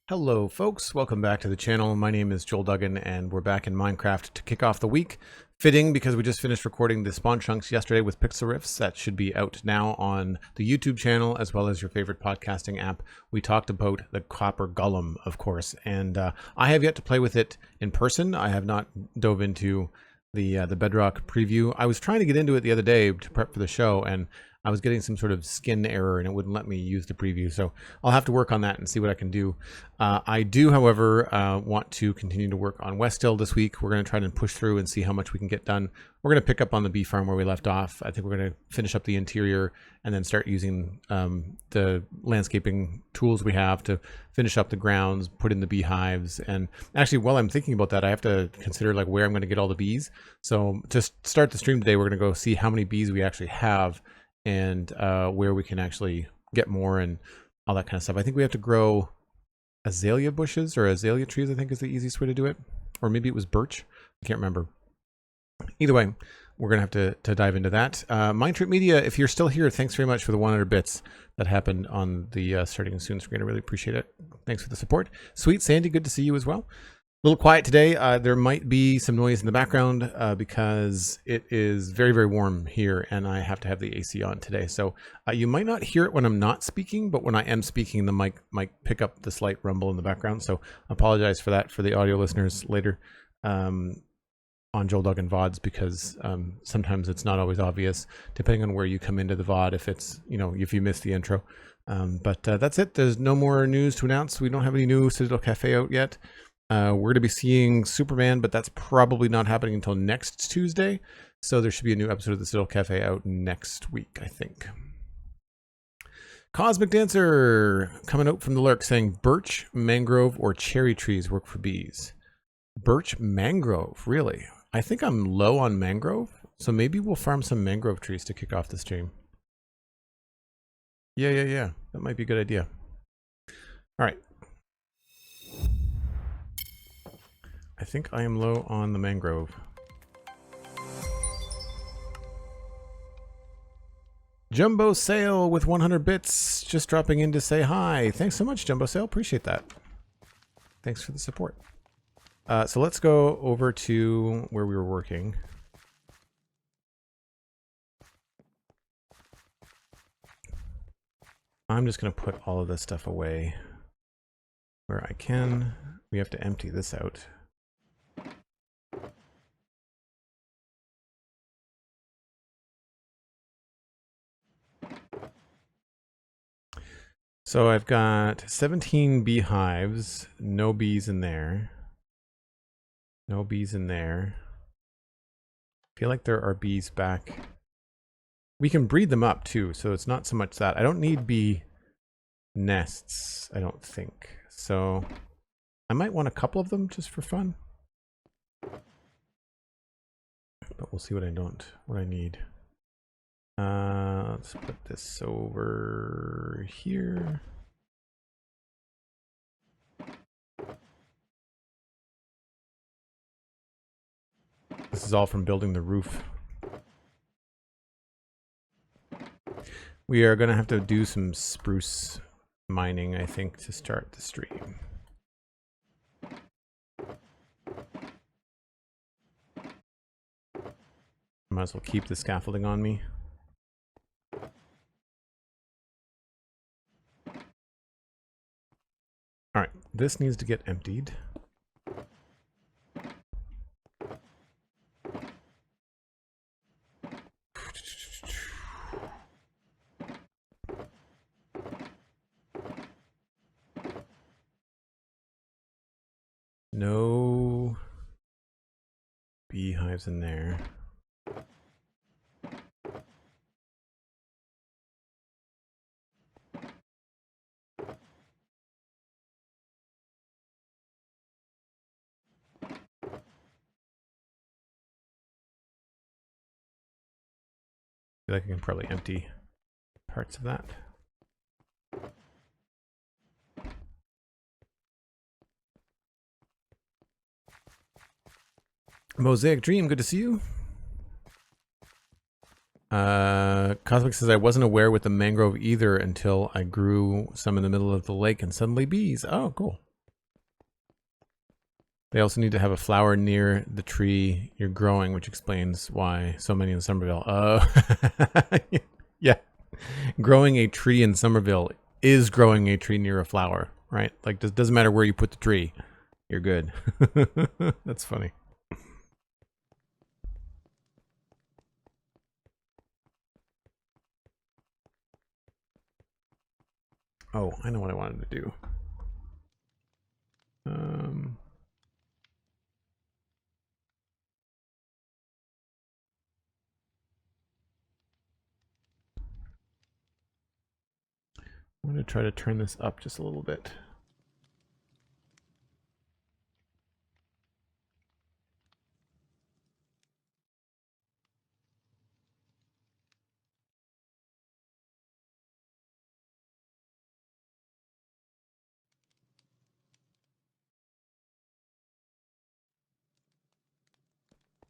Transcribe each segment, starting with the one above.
Hello folks, welcome back to the channel. My name is Joel Duggan and we're back in Minecraft to kick off the week. Fitting because we just finished recording the spawn chunks yesterday with Pixel Riffs. That should be out now on the YouTube channel as well as your favorite podcasting app. We talked about the copper golem, of course, and I have yet to play with it in person. I have not dove into the Bedrock preview. I was trying to get into it the other day to prep for the show, and I was getting some sort of skin error and it wouldn't let me use the preview. So I'll have to work on that and see what I can do. I do, however, want to continue to work on West Hill this week. We're going to try and push through and see how much we can get done. We're going to pick up on the bee farm where we left off. I think we're going to finish up the interior and then start using the landscaping tools we have to finish up the grounds, put in the beehives. And actually, while I'm thinking about that, I have to consider like where I'm going to get all the bees. So to start the stream today, we're going to go see how many bees we actually have and where we can actually get more and all that kind of stuff. I think we have to grow azalea bushes or azalea trees, I think is the easiest way to do it. Or maybe it was birch. I can't remember. Either way, we're going to have to dive into that. MindTripMedia, if you're still here, thanks very much for the 100 bits that happened on the starting soon screen. I really appreciate it. Thanks for the support. SweetSandi, good to see you as well. A little quiet today. There might be some noise in the background because it is very, very warm here and I have to have the AC on today. So you might not hear it when I'm not speaking, but when I am speaking, the mic might pick up the slight rumble in the background. So I apologize for that for the audio listeners later on Joel Duggan VODs, because sometimes it's not always obvious depending on where you come into the VOD if it's, you know, if you missed the intro. But that's it. There's no more news to announce. We don't have any new Citadel Cafe out yet. We're going to be seeing Superman, but that's probably not happening until next Tuesday. So there should be a new episode of the Citadel Cafe out next week, I think. Cosmic Dancer coming out from the lurk saying birch, mangrove, or cherry trees work for bees. Birch, mangrove, really? I think I'm low on mangrove, so maybe we'll farm some mangrove trees to kick off the stream. Yeah. That might be a good idea. All right. I think I am low on the mangrove. Jumbo Sale with 100 bits, just dropping in to say hi. Thanks so much, Jumbo Sale. Appreciate that. Thanks for the support. So let's go over to where we were working. I'm just going to put all of this stuff away where I can. We have to empty this out. So I've got 17 beehives, no bees in there. No bees in there. I feel like there are bees back. We can breed them up too, so it's not so much that. I don't need bee nests, I don't think. So I might want a couple of them just for fun. But we'll see what I need. Let's put this over here. This is all from building the roof. We are going to have to do some spruce mining, I think, to start the stream. Might as well keep the scaffolding on me. All right, this needs to get emptied. No beehives in there. I feel like I can probably empty parts of that. Mosaic Dream, good to see you. Cosmic says, I wasn't aware with the mangrove either until I grew some in the middle of the lake and suddenly bees. Oh, cool. They also need to have a flower near the tree you're growing, which explains why so many in Somerville. Yeah. Growing a tree in Somerville is growing a tree near a flower, right? Like, it doesn't matter where you put the tree. You're good. That's funny. Oh, I know what I wanted to do. I'm going to try to turn this up just a little bit.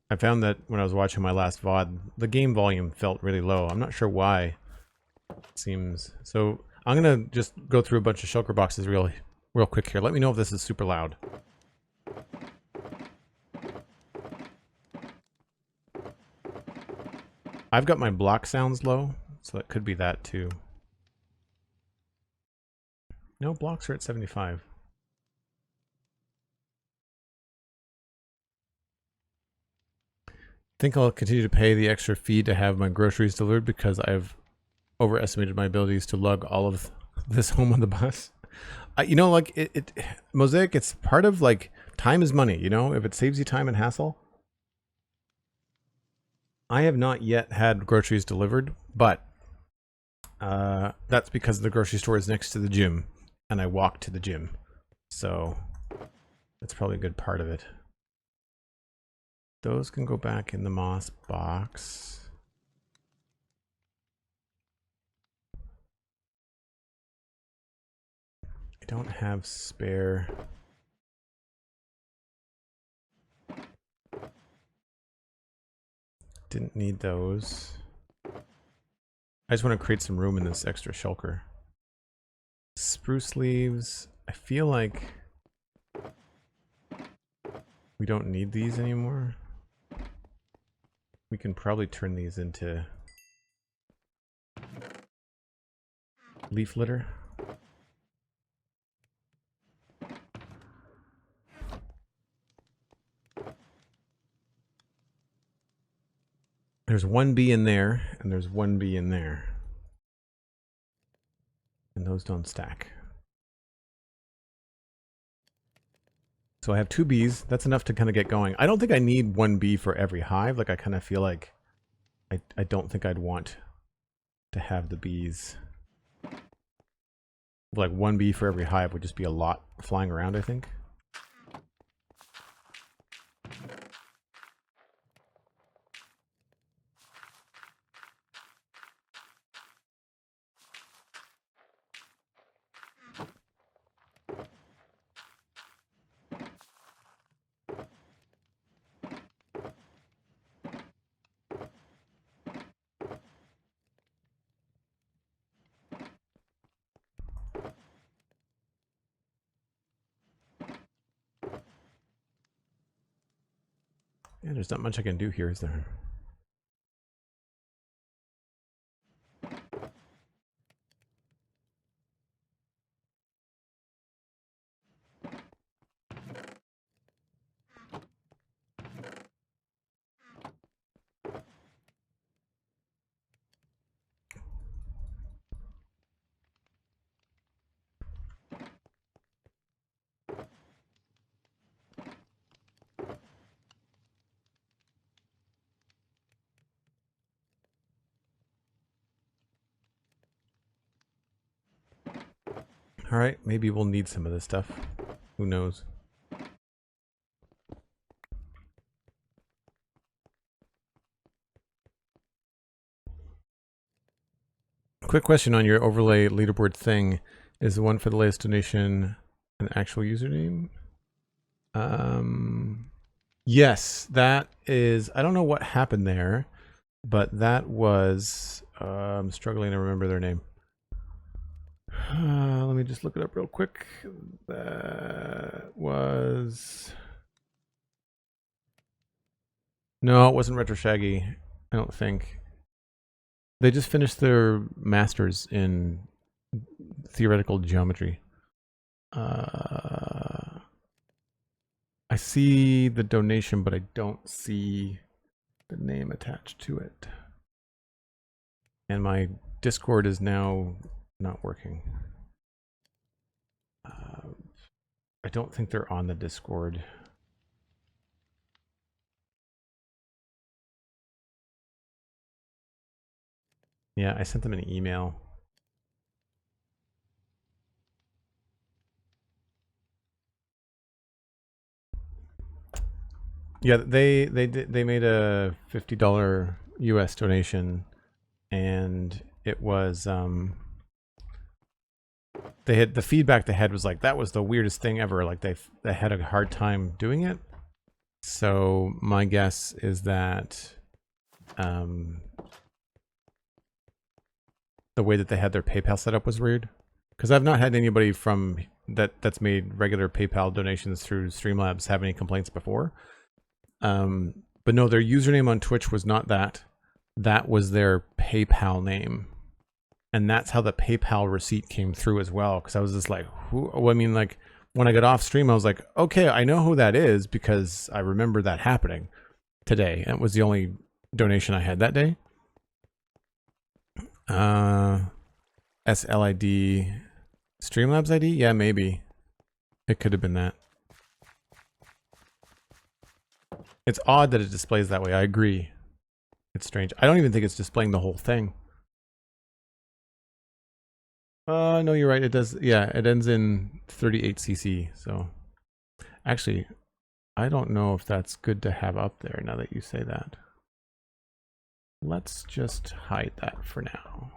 I found that when I was watching my last VOD, the game volume felt really low. I'm not sure why. It seems so. I'm gonna just go through a bunch of shulker boxes real quick here. Let me know if this is super loud. I've got my block sounds low, so it could be that too. No, blocks are at 75. I think I'll continue to pay the extra fee to have my groceries delivered because I've overestimated my abilities to lug all of this home on the bus. You know, like Mosaic, it's part of like time is money, you know, if it saves you time and hassle. I have not yet had groceries delivered, but that's because the grocery store is next to the gym and I walk to the gym. So that's probably a good part of it. Those can go back in the moss box. I don't have spare. Didn't need those. I just want to create some room in this extra shulker. Spruce leaves. I feel like we don't need these anymore. We can probably turn these into leaf litter. There's one bee in there, and there's one bee in there. And those don't stack. So I have 2 bees. That's enough to kind of get going. I don't think I need 1 bee for every hive. Like, I kind of feel like I don't think I'd want to have the bees. Like, 1 bee for every hive would just be a lot flying around, I think. Yeah, there's not much I can do here, is there? Alright, maybe we'll need some of this stuff. Who knows? Quick question on your overlay leaderboard thing. Is the one for the latest donation an actual username? Yes, that is. I don't know what happened there, but that was. I'm struggling to remember their name. Let me just look it up real quick. That was No, it wasn't Retro Shaggy. I don't think. They just finished their masters in theoretical geometry. I see the donation, but I don't see the name attached to it. And my Discord is now not working. I don't think they're on the Discord. Yeah, I sent them an email. Yeah, they made a $50 US donation, and it was they had the feedback they had was like that was the weirdest thing ever. Like they had a hard time doing it. So my guess is that the way that they had their PayPal set up was weird, because I've not had anybody from that's made regular PayPal donations through Streamlabs have any complaints before. But no, their username on Twitch was not that. That was their PayPal name. And that's how the PayPal receipt came through as well. Because I was just like, who? Well, I mean, like, when I got off stream, I was like, okay, I know who that is because I remember that happening today. And it was the only donation I had that day. SLID Streamlabs ID? Yeah, maybe. It could have been that. It's odd that it displays that way. I agree. It's strange. I don't even think it's displaying the whole thing. No, you're right. It does. Yeah, it ends in 38cc. So actually, I don't know if that's good to have up there now that you say that. Let's just hide that for now.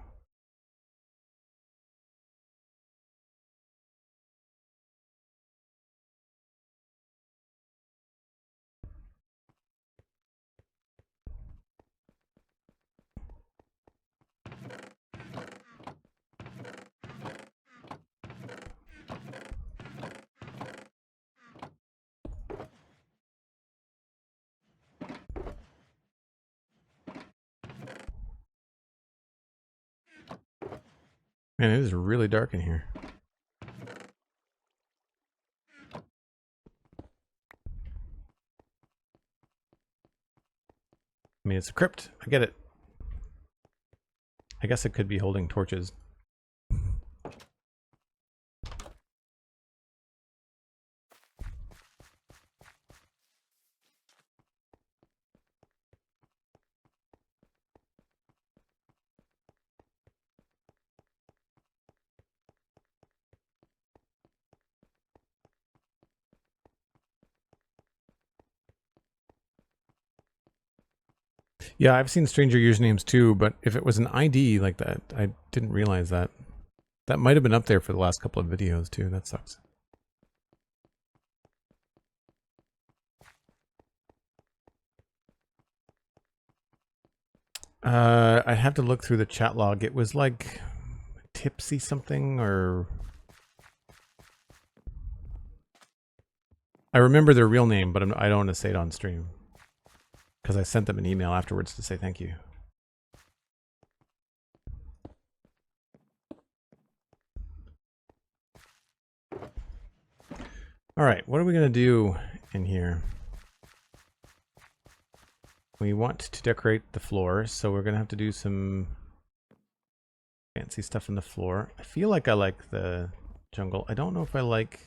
Man, it is really dark in here. I mean, it's a crypt. I get it. I guess it could be holding torches. Yeah, I've seen stranger usernames too, but if it was an ID like that, I didn't realize that. That might have been up there for the last couple of videos too. That sucks. I'd have to look through the chat log. It was like Tipsy something, or I remember their real name, but I don't want to say it on stream because I sent them an email afterwards to say thank you. All right, what are we gonna do in here? We want to decorate the floor, so we're gonna have to do some fancy stuff on the floor. I feel like I like the jungle. I don't know if I like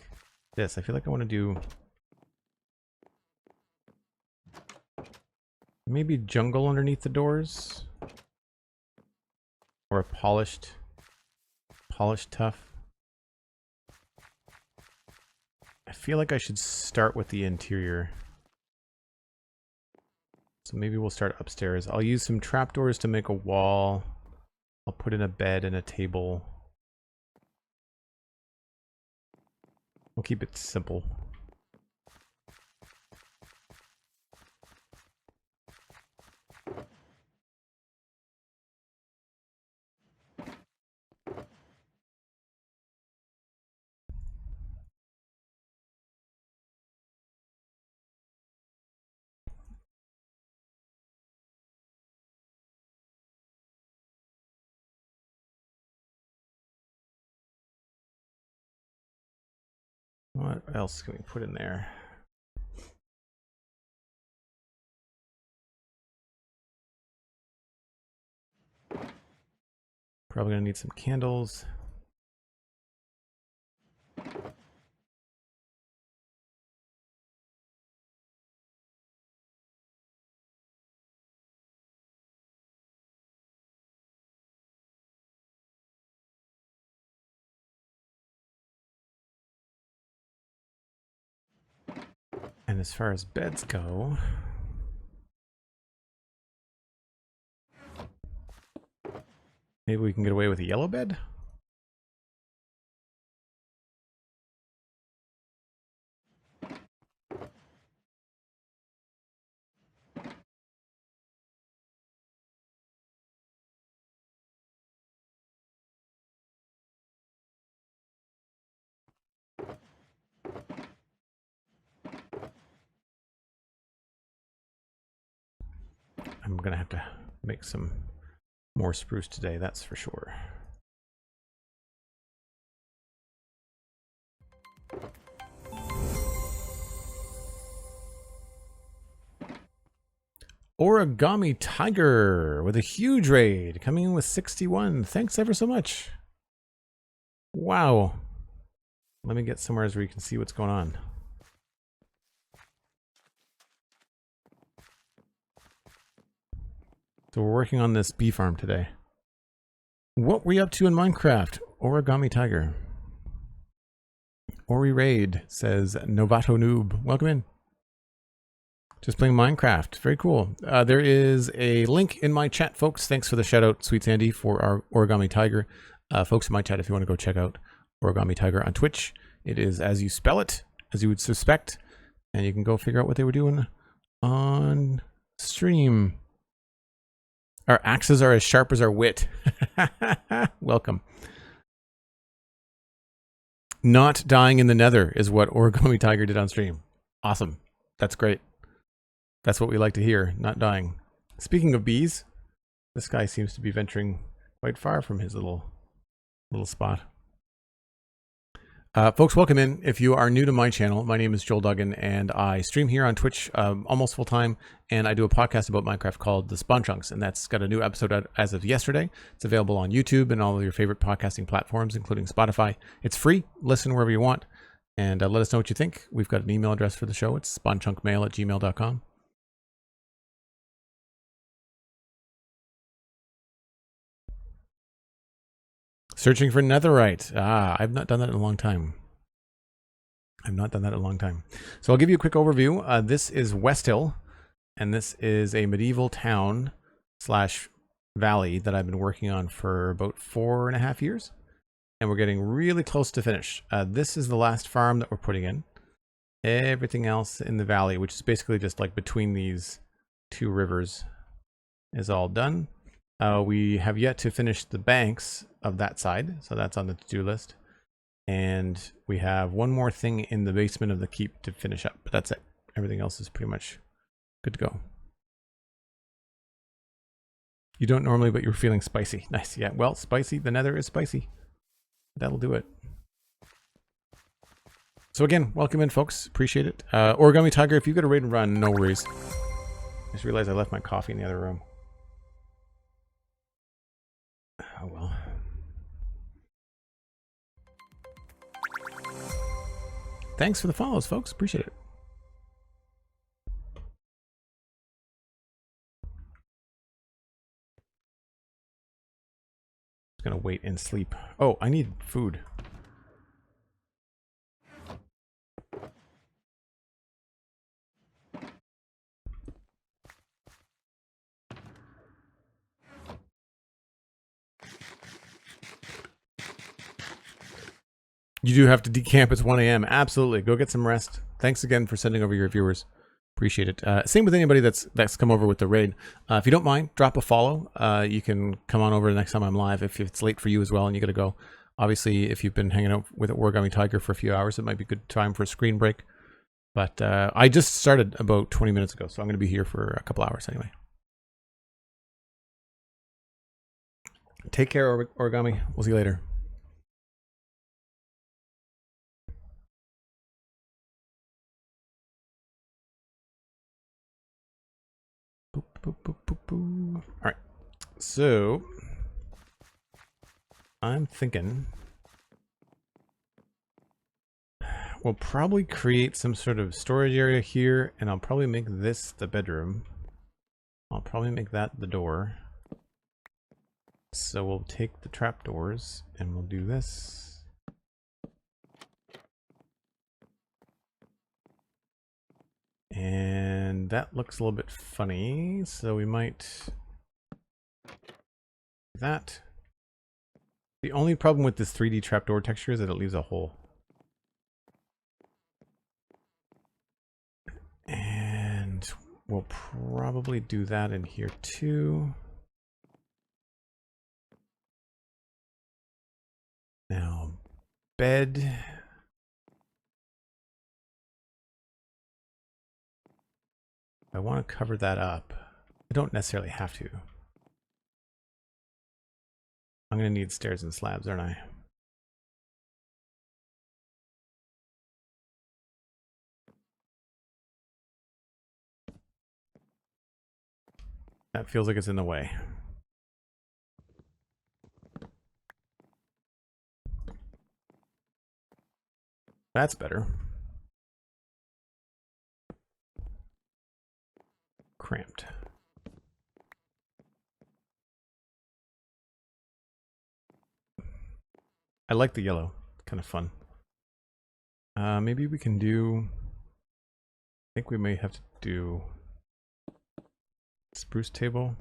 this. I feel like I want to do maybe jungle underneath the doors, or a polished tuff. I feel like I should start with the interior. So maybe we'll start upstairs. I'll use some trapdoors to make a wall. I'll put in a bed and a table. We'll keep it simple. What else can we put in there? Probably gonna need some candles. And as far as beds go, maybe we can get away with a yellow bed? I'm gonna have to make some more spruce today, that's for sure. Origami Tiger with a huge raid, coming in with 61. Thanks ever so much. Wow. Let me get somewhere where you can see what's going on. So we're working on this bee farm today. What were you up to in Minecraft? Origami Tiger. Ori Raid says Novato Noob. Welcome in. Just playing Minecraft. Very cool. There is a link in my chat, folks. Thanks for the shout out, SweetSandi, for our Origami Tiger. Folks in my chat, if you want to go check out Origami Tiger on Twitch, it is as you spell it, as you would suspect, and you can go figure out what they were doing on stream. Our axes are as sharp as our wit. Welcome. Not dying in the nether is what Origami Tiger did on stream. Awesome. That's great. That's what we like to hear, not dying. Speaking of bees, this guy seems to be venturing quite far from his little spot. Folks, welcome in. If you are new to my channel, my name is Joel Duggan, and I stream here on Twitch almost full time, and I do a podcast about Minecraft called The Spawn Chunks, and that's got a new episode out as of yesterday. It's available on YouTube and all of your favorite podcasting platforms, including Spotify. It's free. Listen wherever you want, and let us know what you think. We've got an email address for the show. It's spawnchunkmail@gmail.com. Searching for netherite. I've not done that in a long time. So I'll give you a quick overview. This is West Hill, and this is a medieval town / valley that I've been working on for about 4.5 years. And we're getting really close to finish. This is the last farm that we're putting in. Everything else in the valley, which is basically just like between these two rivers, is all done. We have yet to finish the banks of that side, so that's on the to-do list. And we have one more thing in the basement of the keep to finish up, but that's it. Everything else is pretty much good to go. You don't normally, but you're feeling spicy. Nice, yeah. Well, spicy, the nether is spicy. That'll do it. So again, welcome in, folks. Appreciate it. Origami Tiger, if you got a raid and run, no worries. I just realized I left my coffee in the other room. Oh well. Thanks for the follows, folks. Appreciate it. Just gonna wait and sleep. Oh, I need food. You do have to decamp. It's 1 a.m. Absolutely. Go get some rest. Thanks again for sending over your viewers. Appreciate it. Same with anybody that's come over with the raid. If you don't mind, drop a follow. You can come on over the next time I'm live if it's late for you as well and you got to go. Obviously, if you've been hanging out with Origami Tiger for a few hours, it might be a good time for a screen break. But I just started about 20 minutes ago, so I'm going to be here for a couple hours anyway. Take care, Origami. We'll see you later. Boop, boop, boop, boop. All right. So I'm thinking we'll probably create some sort of storage area here, and I'll probably make this the bedroom. I'll probably make that the door. So we'll take the trapdoors and we'll do this. And that looks a little bit funny, so we might do that. The only problem with this 3D trapdoor texture is that it leaves a hole. And we'll probably do that in here too. Now, bed. I want to cover that up. I don't necessarily have to. I'm going to need stairs and slabs, aren't I? That feels like it's in the way. That's better. Cramped. I like the yellow. Kind of fun. Maybe we can do... I think we may have to do spruce table.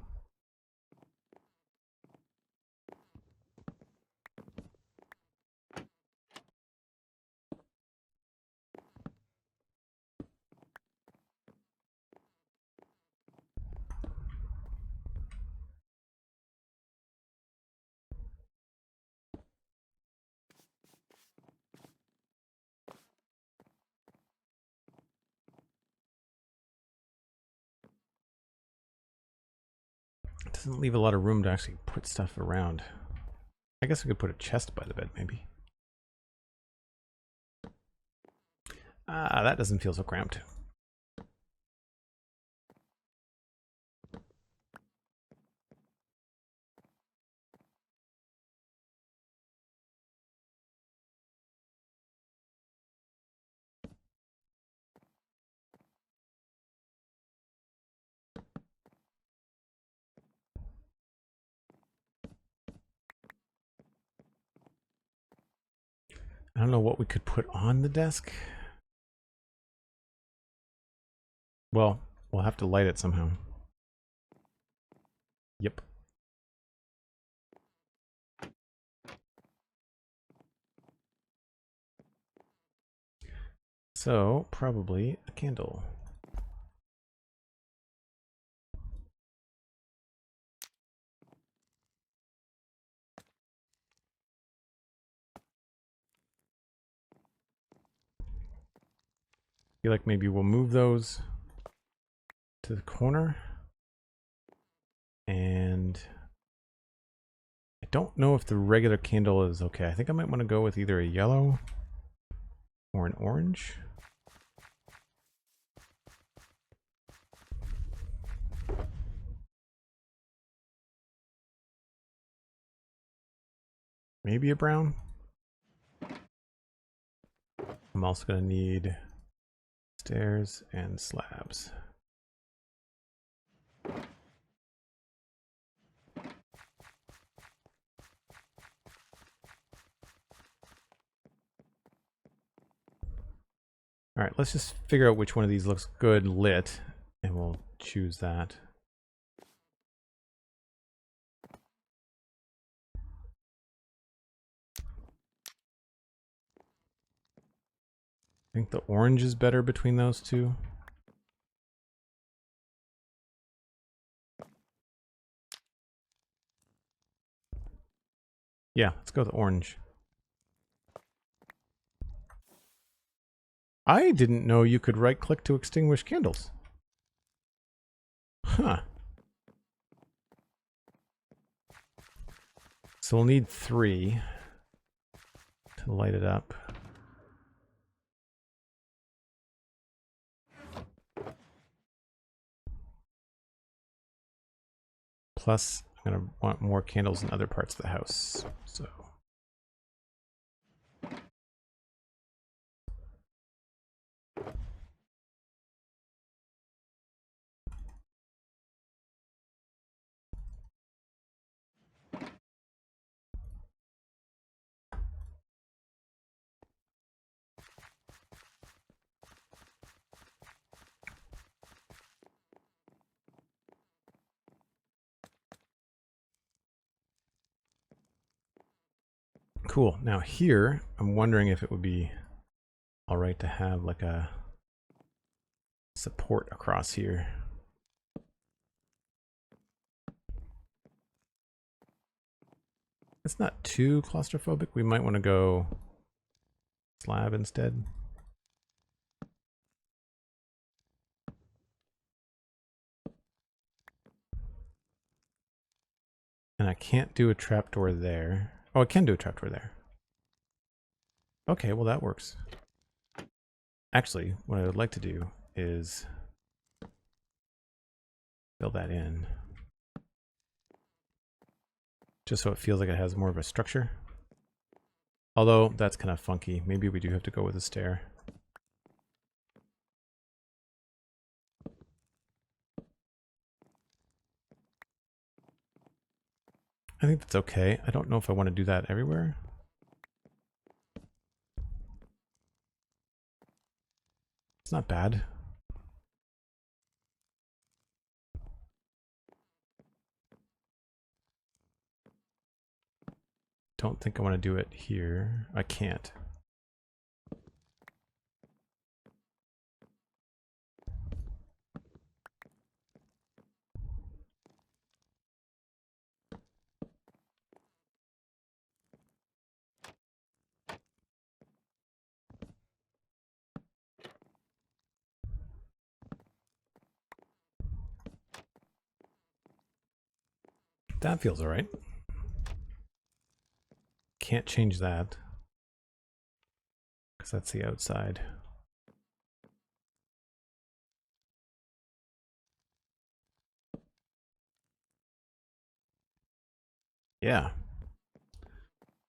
It doesn't leave a lot of room to actually put stuff around. I guess we could put a chest by the bed, maybe. Ah, that doesn't feel so cramped. I don't know what we could put on the desk. Well, we'll have to light it somehow. Yep. So, probably a candle. Feel like maybe we'll move those to the corner. And I don't know if the regular candle is okay. I think I might want to go with either a yellow or an orange. Maybe a brown. I'm also going to need stairs and slabs. All right, let's just figure out which one of these looks good lit, and we'll choose that. I think the orange is better between those two. Yeah, let's go with orange. I didn't know you could right-click to extinguish candles. Huh. So we'll need 3 to light it up. Plus, I'm going to want more candles in other parts of the house. So. Cool. Now here, I'm wondering if it would be all right to have like a support across here. It's not too claustrophobic. We might want to go slab instead. And I can't do a trapdoor there. Oh, I can do a trapdoor there. Okay, well that works. Actually, what I would like to do is fill that in. Just so it feels like it has more of a structure. Although, that's kind of funky. Maybe we do have to go with a stair. I think that's okay. I don't know if I want to do that everywhere. It's not bad. Don't think I want to do it here. I can't. That feels all right. Can't change that because that's the outside. Yeah.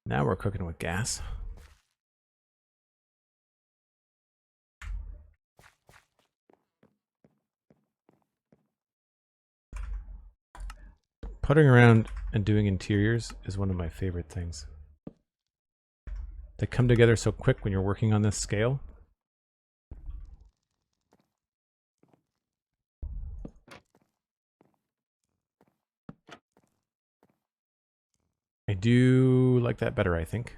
Now we're cooking with gas. Puttering around and doing interiors is one of my favorite things. They come together so quick when you're working on this scale. I do like that better, I think.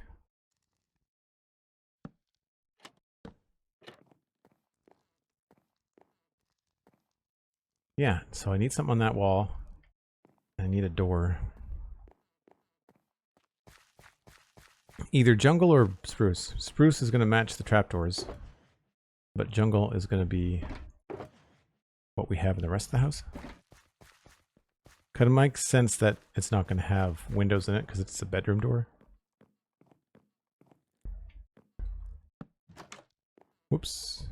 Yeah, so I need something on that wall. I need a door. Either jungle or spruce. Spruce is going to match the trapdoors, but jungle is going to be what we have in the rest of the house. Kind of makes sense that it's not going to have windows in it because it's a bedroom door. Whoops.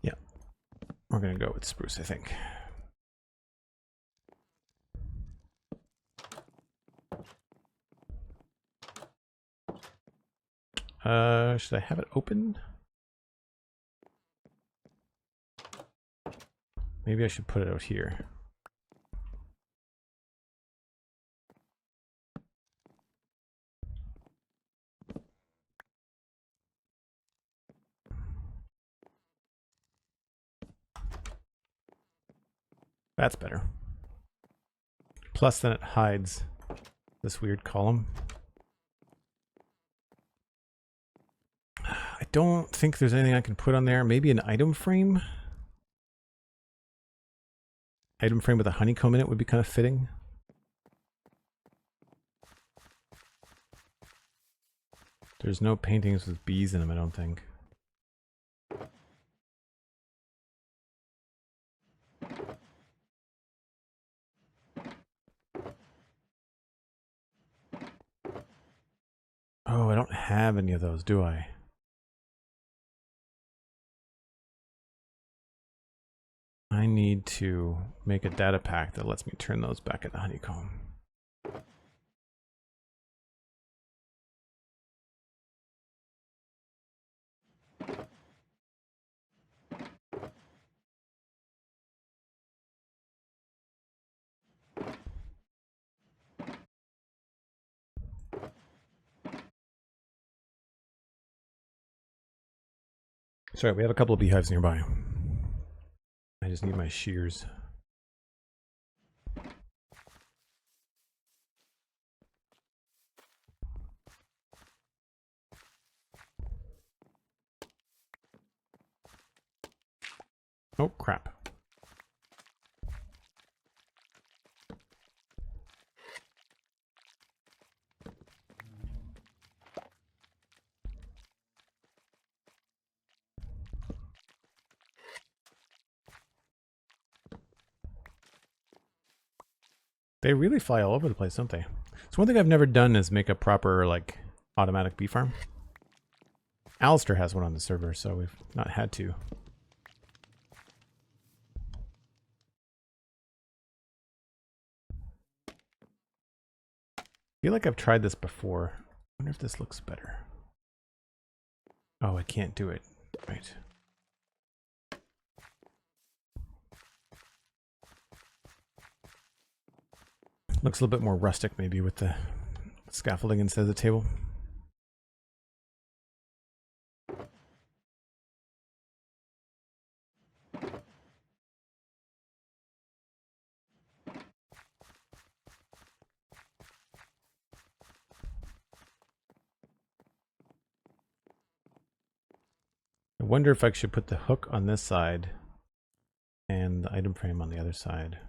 Yeah, we're going to go with spruce, I think. Should I have it open? Maybe I should put it out here. That's better. Plus then it hides this weird column. I don't think there's anything I can put on there. Maybe an item frame? Item frame with a honeycomb in it would be kind of fitting. There's no paintings with bees in them, I don't think. Oh, I don't have any of those, do I? I need to make a data pack that lets me turn those back into honeycomb. Sorry, we have a couple of beehives nearby. I just need my shears. Oh, crap. They really fly all over the place, don't they? So one thing I've never done is make a proper, like, automatic bee farm. Alistair has one on the server, so we've not had to. I feel like I've tried this before. I wonder if this looks better. Oh, I can't do it. Right. Looks a little bit more rustic maybe with the scaffolding instead of the table. I wonder if I should put the hook on this side and the item frame on the other side.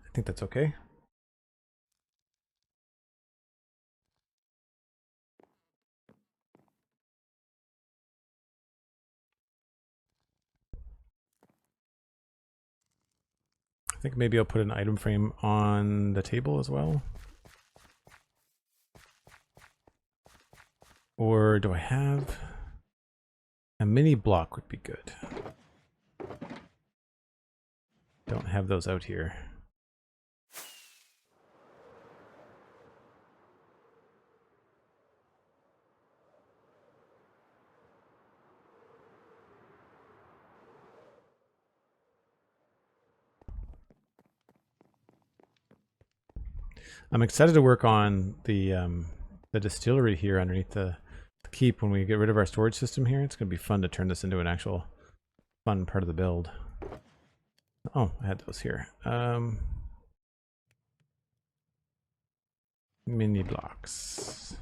I think that's okay. I think maybe I'll put an item frame on the table as well. Or do I have a mini block would be good. Don't have those out here. I'm excited to work on the distillery here underneath the keep when we get rid of our storage system here. It's going to be fun to turn this into an actual fun part of the build. Oh, I had those here. Mini blocks.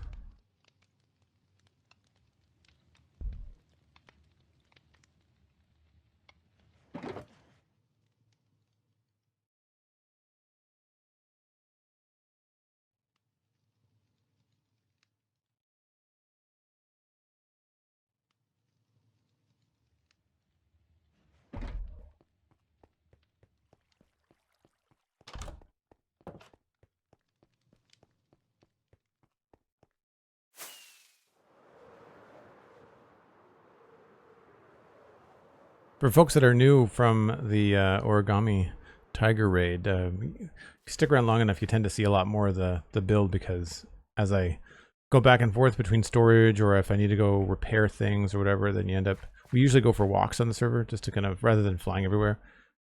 For folks that are new from the origami tiger raid, if you stick around long enough, you tend to see a lot more of the build, because as I go back and forth between storage, or if I need to go repair things or whatever, then you end up, we usually go for walks on the server just to kind of, rather than flying everywhere,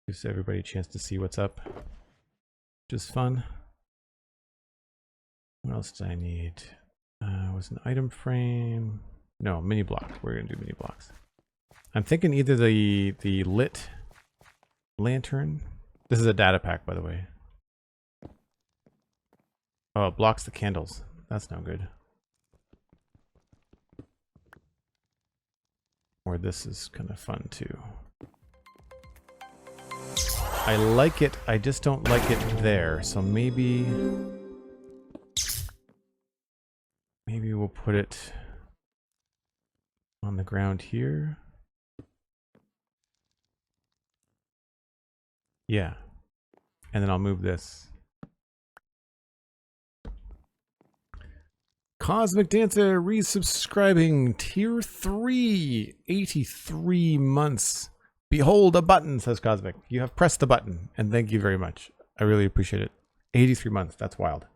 gives everybody a chance to see what's up, which is fun. What else do I need? Was an item frame? No, mini block. We're gonna do mini blocks. I'm thinking either the lit lantern. This is a data pack, by the way. Oh, it blocks the candles. That's no good. Or this is kind of fun too. I like it, I just don't like it there. So maybe we'll put it on the ground here. Yeah. And then I'll move this. Cosmic Dancer resubscribing tier 3, 83 months. Behold a button, says Cosmic. You have pressed the button, and thank you very much. I really appreciate it. 83 months, that's wild.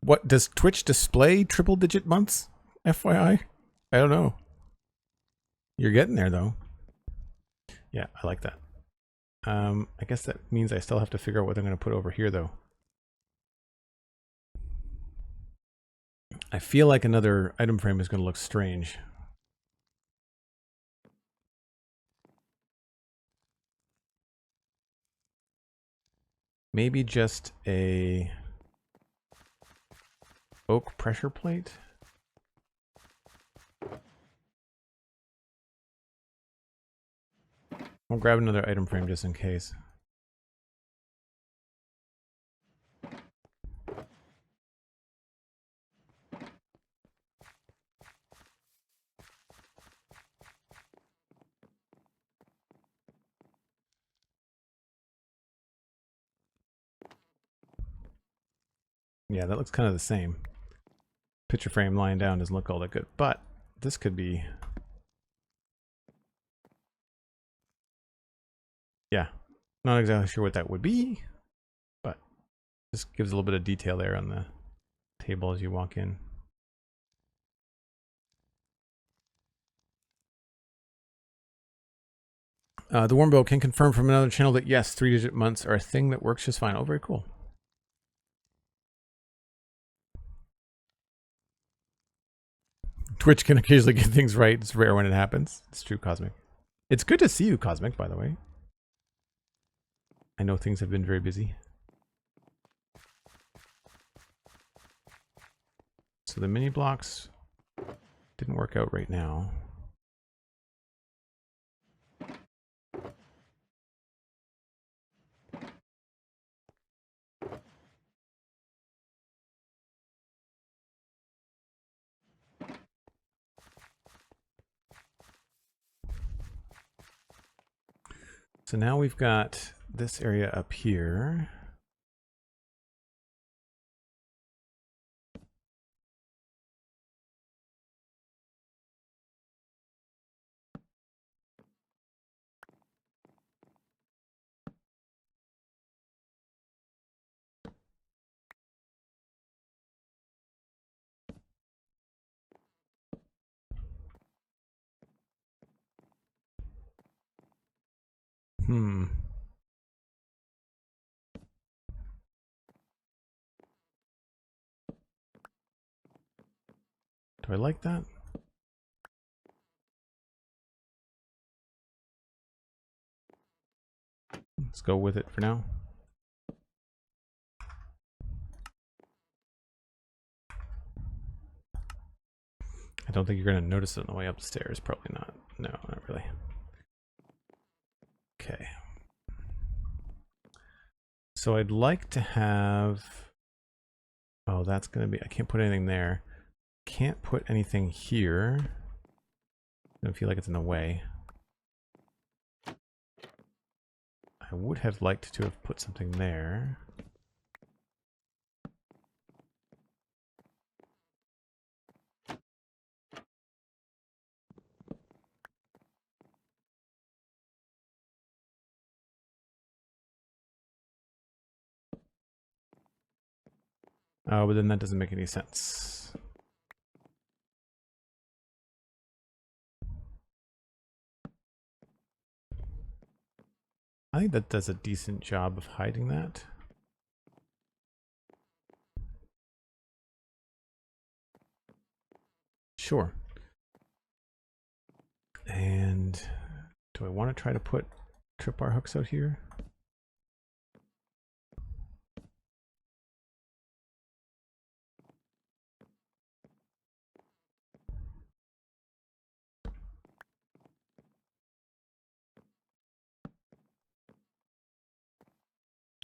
What, does Twitch display triple digit months? FYI? I don't know. You're getting there though. Yeah, I like that. I guess that means I still have to figure out what I'm going to put over here though. I feel like another item frame is going to look strange. Maybe just a oak pressure plate. I'll grab another item frame just in case. Yeah, that looks kind of the same. Picture frame lying down doesn't look all that good, but this could be... Yeah, not exactly sure what that would be, but this gives a little bit of detail there on the table as you walk in. The Warmbill can confirm from another channel that yes, 3-digit months are a thing that works just fine. Oh, very cool. Twitch can occasionally get things right. It's rare when it happens. It's true, Cosmic. It's good to see you, Cosmic, by the way. I know things have been very busy. So the mini blocks didn't work out right now. So now we've got this area up here. Do I like that? Let's go with it for now. I don't think you're going to notice it on the way up the stairs. Probably not. No, not really. Okay. So I'd like to have... Oh, that's going to be... I can't put anything there. Can't put anything here. I don't feel like it's in the way. I would have liked to have put something there. Oh, but then that doesn't make any sense. I think that does a decent job of hiding that. Sure. And do I want to try to put tripwire hooks out here?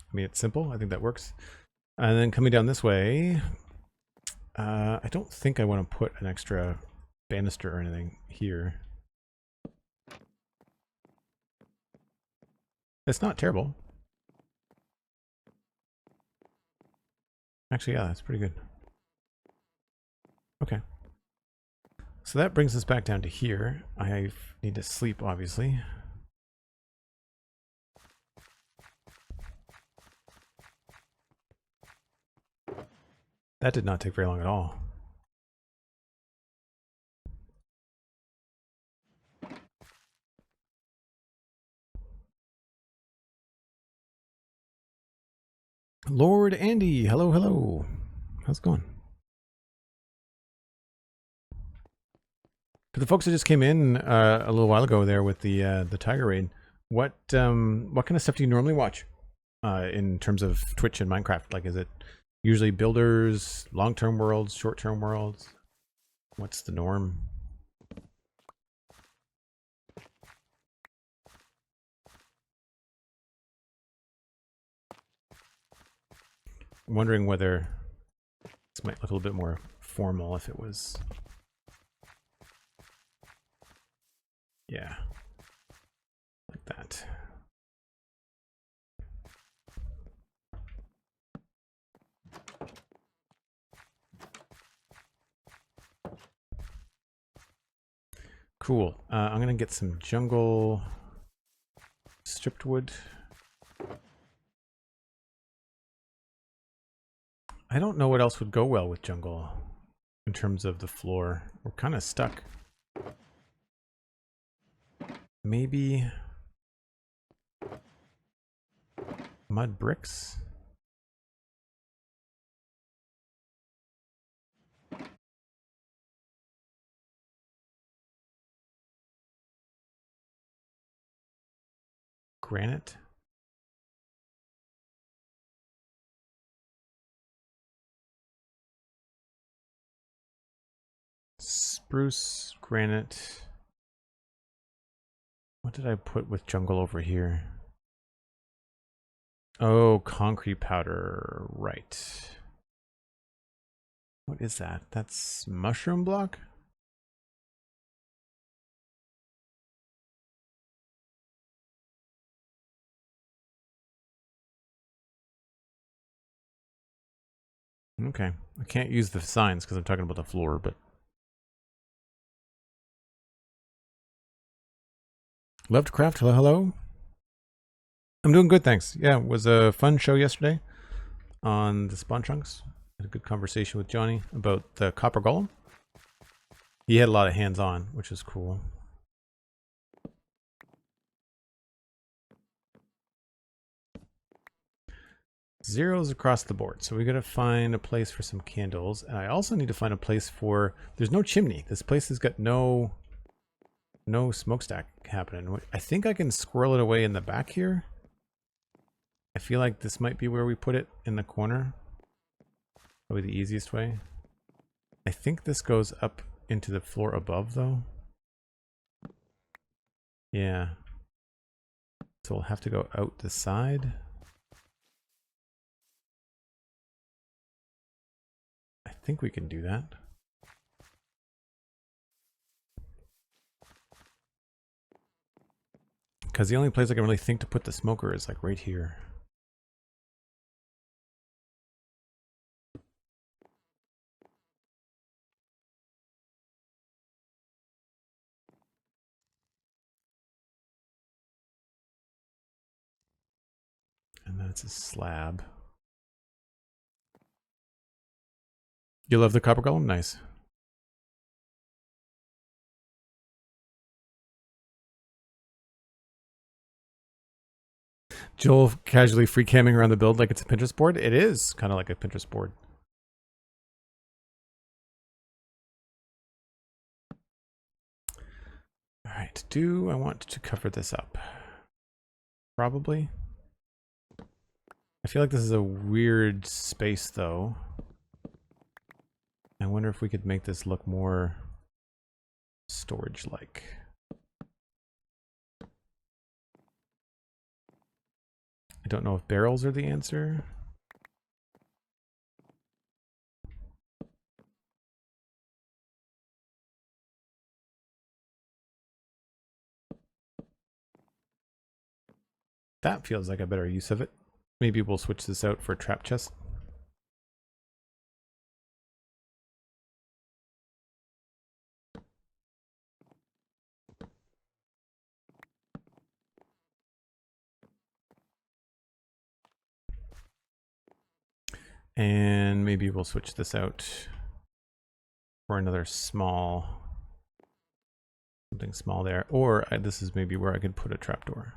I mean, it's simple. I think that works. And then coming down this way, I don't think I want to put an extra banister or anything here. It's not terrible. Actually, yeah, that's pretty good. Okay. So that brings us back down to here. I need to sleep, obviously. That did not take very long at all. Lord Andy, hello, hello. How's it going? For the folks that just came in a little while ago there with the Tiger Raid, what kind of stuff do you normally watch in terms of Twitch and Minecraft? Like, is it usually builders, long-term worlds, short-term worlds? What's the norm? I'm wondering whether this might look a little bit more formal if it was... Yeah, like that. Cool. I'm gonna get some jungle stripped wood. I don't know what else would go well with jungle in terms of the floor. We're kind of stuck. Maybe mud bricks? Granite? Spruce, granite. What did I put with jungle over here? Oh, concrete powder, right. What is that? That's mushroom block? Okay. I can't use the signs because I'm talking about the floor, but... Lovecraft, hello, hello. I'm doing good, thanks. Yeah, it was a fun show yesterday on the spawn chunks. Had a good conversation with Johnny about the copper golem. He had a lot of hands-on, which is cool. Zeros across the board. So we gotta find a place for some candles. And I also need to find a place for... There's no chimney. This place has got no smokestack happening. I think I can squirrel it away in the back here. I feel like this might be where we put it, in the corner. Probably the easiest way. I think this goes up into the floor above, though. Yeah. So we'll have to go out the side. I think we can do that. Because the only place I can really think to put the smoker is like right here. And that's a slab. You love the copper golem? Nice. Joel casually free camming around the build like it's a Pinterest board. It is kind of like a Pinterest board. All right, do I want to cover this up? Probably. I feel like this is a weird space though. I wonder if we could make this look more storage-like. I don't know if barrels are the answer. That feels like a better use of it. Maybe we'll switch this out for a trap chest. And maybe we'll switch this out for another small, something small there. Or this is maybe where I could put a trapdoor.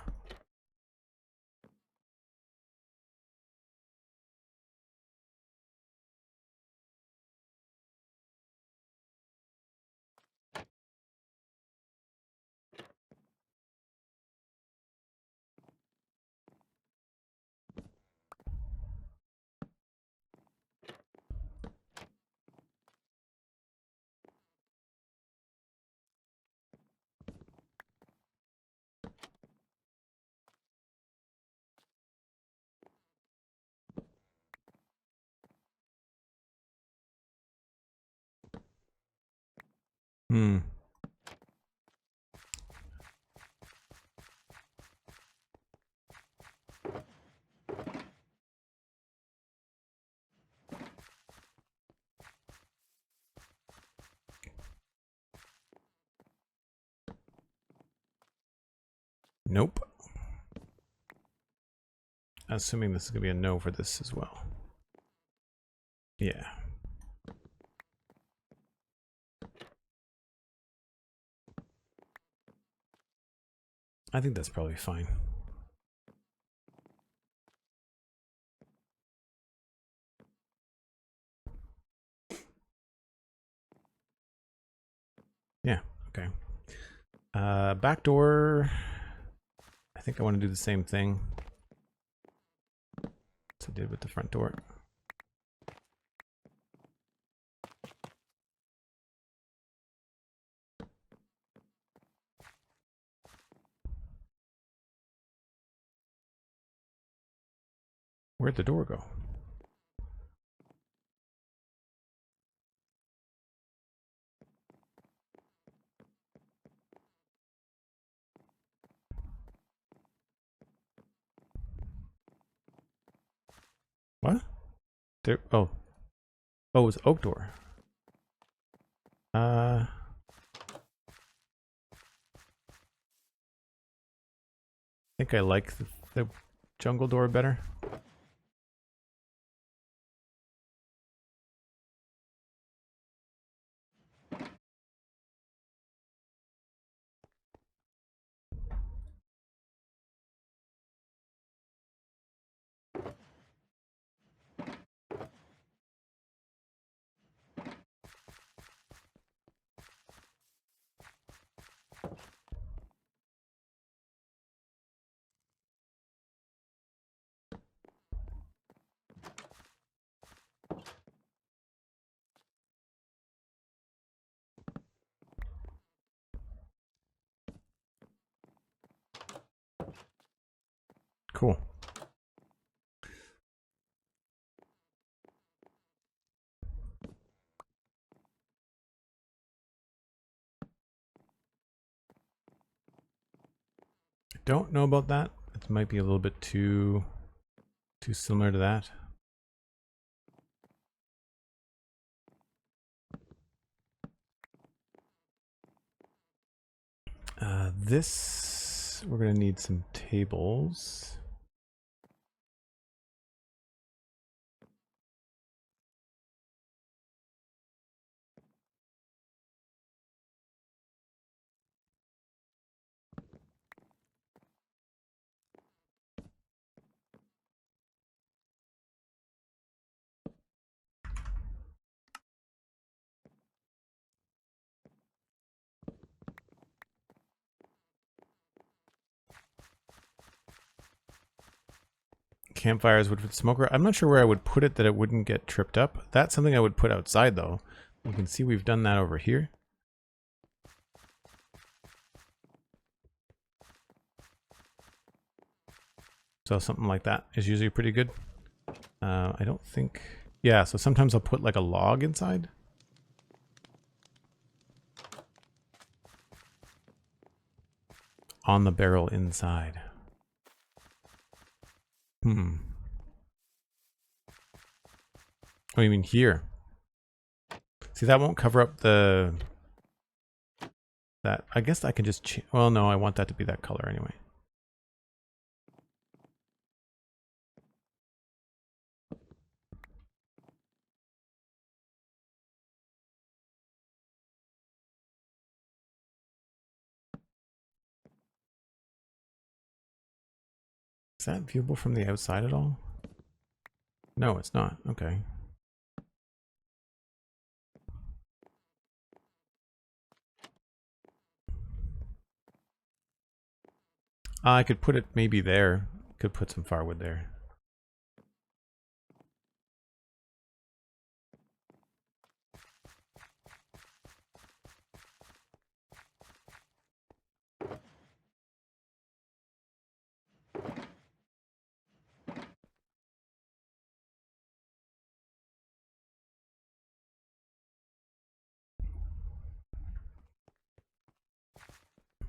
Hmm. Nope. Assuming this is going to be a no for this as well. Yeah. I think that's probably fine. Yeah, okay. Back door. I think I want to do the same thing as I did with the front door. Where'd the door go? What? There. Oh. Oh, it was oak door. I think I like the jungle door better. Cool. I don't know about that. It might be a little bit too similar to that. This, we're going to need some tables. campfires wood for the smoker. I'm not sure where I would put it that it wouldn't get tripped up. That's something I would put outside though. You can see we've done that over here. So something like that is usually pretty good. I don't think... Yeah, so sometimes I'll put like a log inside. On the barrel inside. Oh, you mean here? See, that won't cover up the... That, I guess I can just... Well, no, I want that to be that color anyway. Is that viewable from the outside at all? No, it's not. Okay. I could put it maybe there. Could put some firewood there.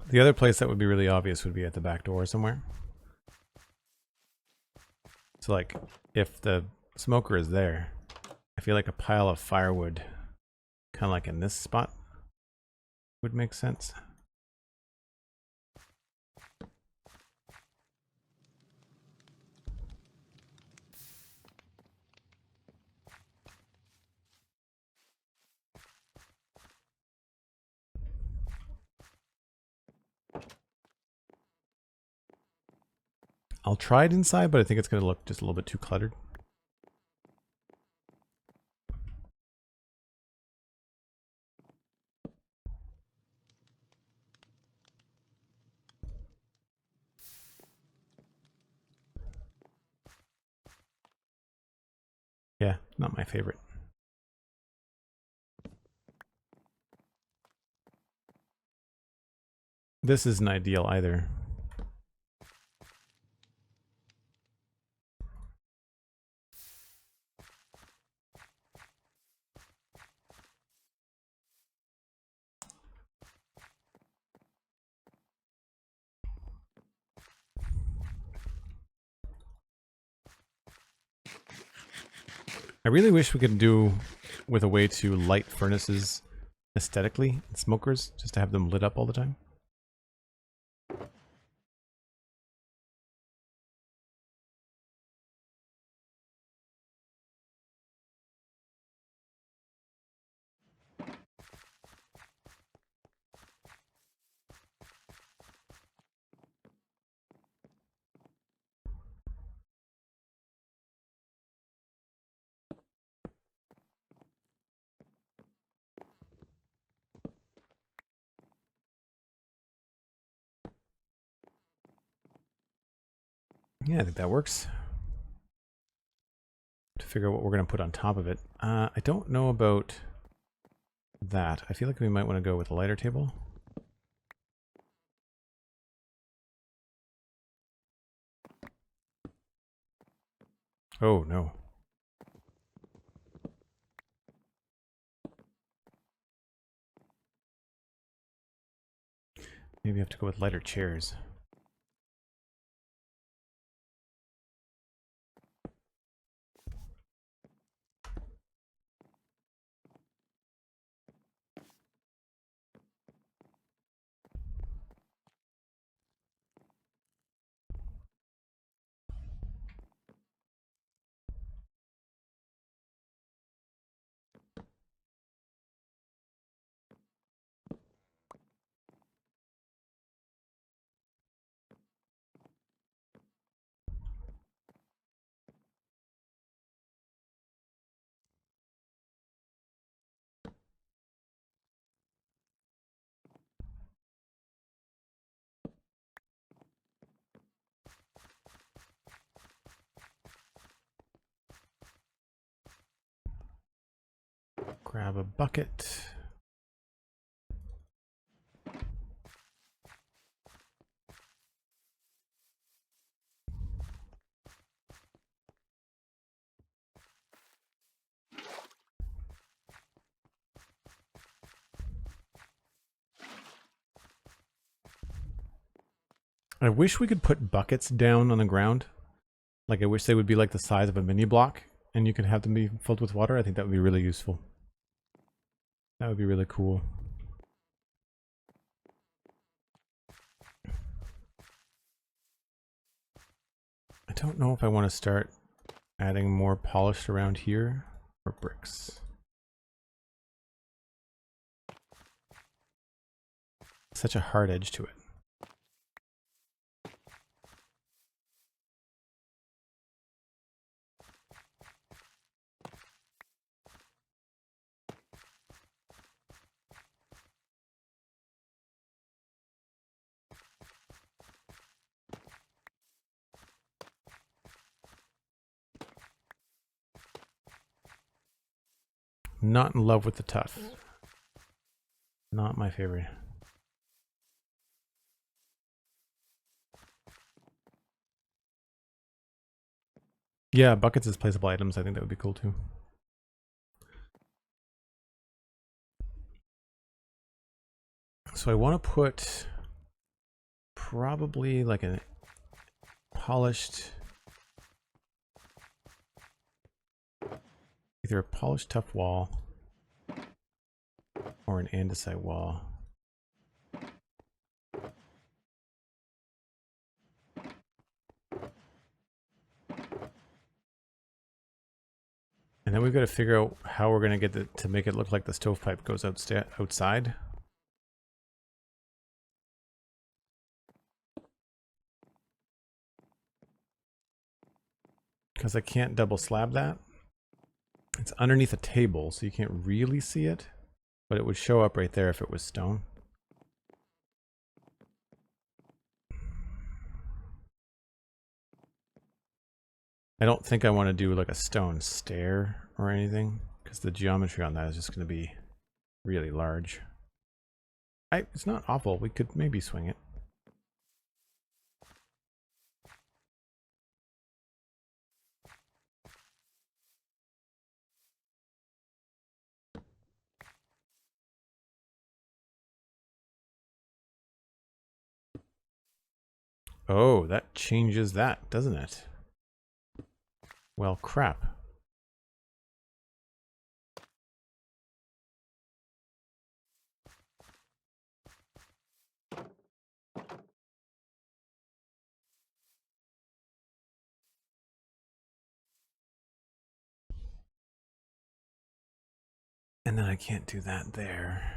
The other place that would be really obvious would be at the back door somewhere. So like, if the smoker is there, I feel like a pile of firewood, kind of like in this spot, would make sense. I'll try it inside, but I think it's going to look just a little bit too cluttered. Yeah, not my favorite. This isn't ideal either. I really wish we could do with a way to light furnaces aesthetically, and smokers, just to have them lit up all the time. Yeah, I think that works. To figure out what we're going to put on top of it. I don't know about that. I feel like we might want to go with a lighter table. Oh, no. Maybe I have to go with lighter chairs. grab a bucket. I wish we could put buckets down on the ground. Like, I wish they would be like the size of a mini block and you could have them be filled with water. I think that would be really useful. That would be really cool. I don't know if I want to start adding more polished around here or bricks. Such a hard edge to it. Not in love with the tough. Not my favorite. Yeah, buckets as placeable items. I think that would be cool too. So I want to put probably like a polished, either a polished tough wall or an andesite wall. And then we've got to figure out how we're going to get to make it look like the stovepipe goes outside. Because I can't double slab that. It's underneath a table, so you can't really see it. But it would show up right there if it was stone. I don't think I want to do like a stone stair or anything, because the geometry on that is just going to be really large. It's not awful. We could maybe swing it. Oh, that changes that, doesn't it? Well, crap. And then I can't do that there.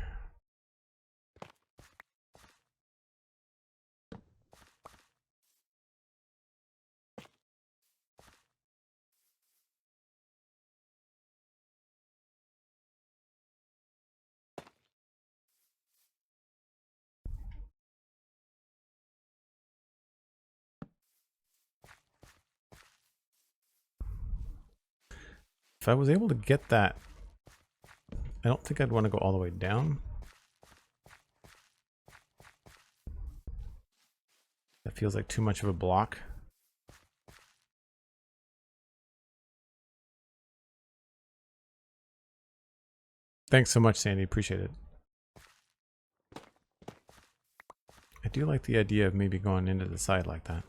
If I was able to get that, I don't think I'd want to go all the way down. That feels like too much of a block. Thanks so much, Sandy. Appreciate it. I do like the idea of maybe going into the side like that.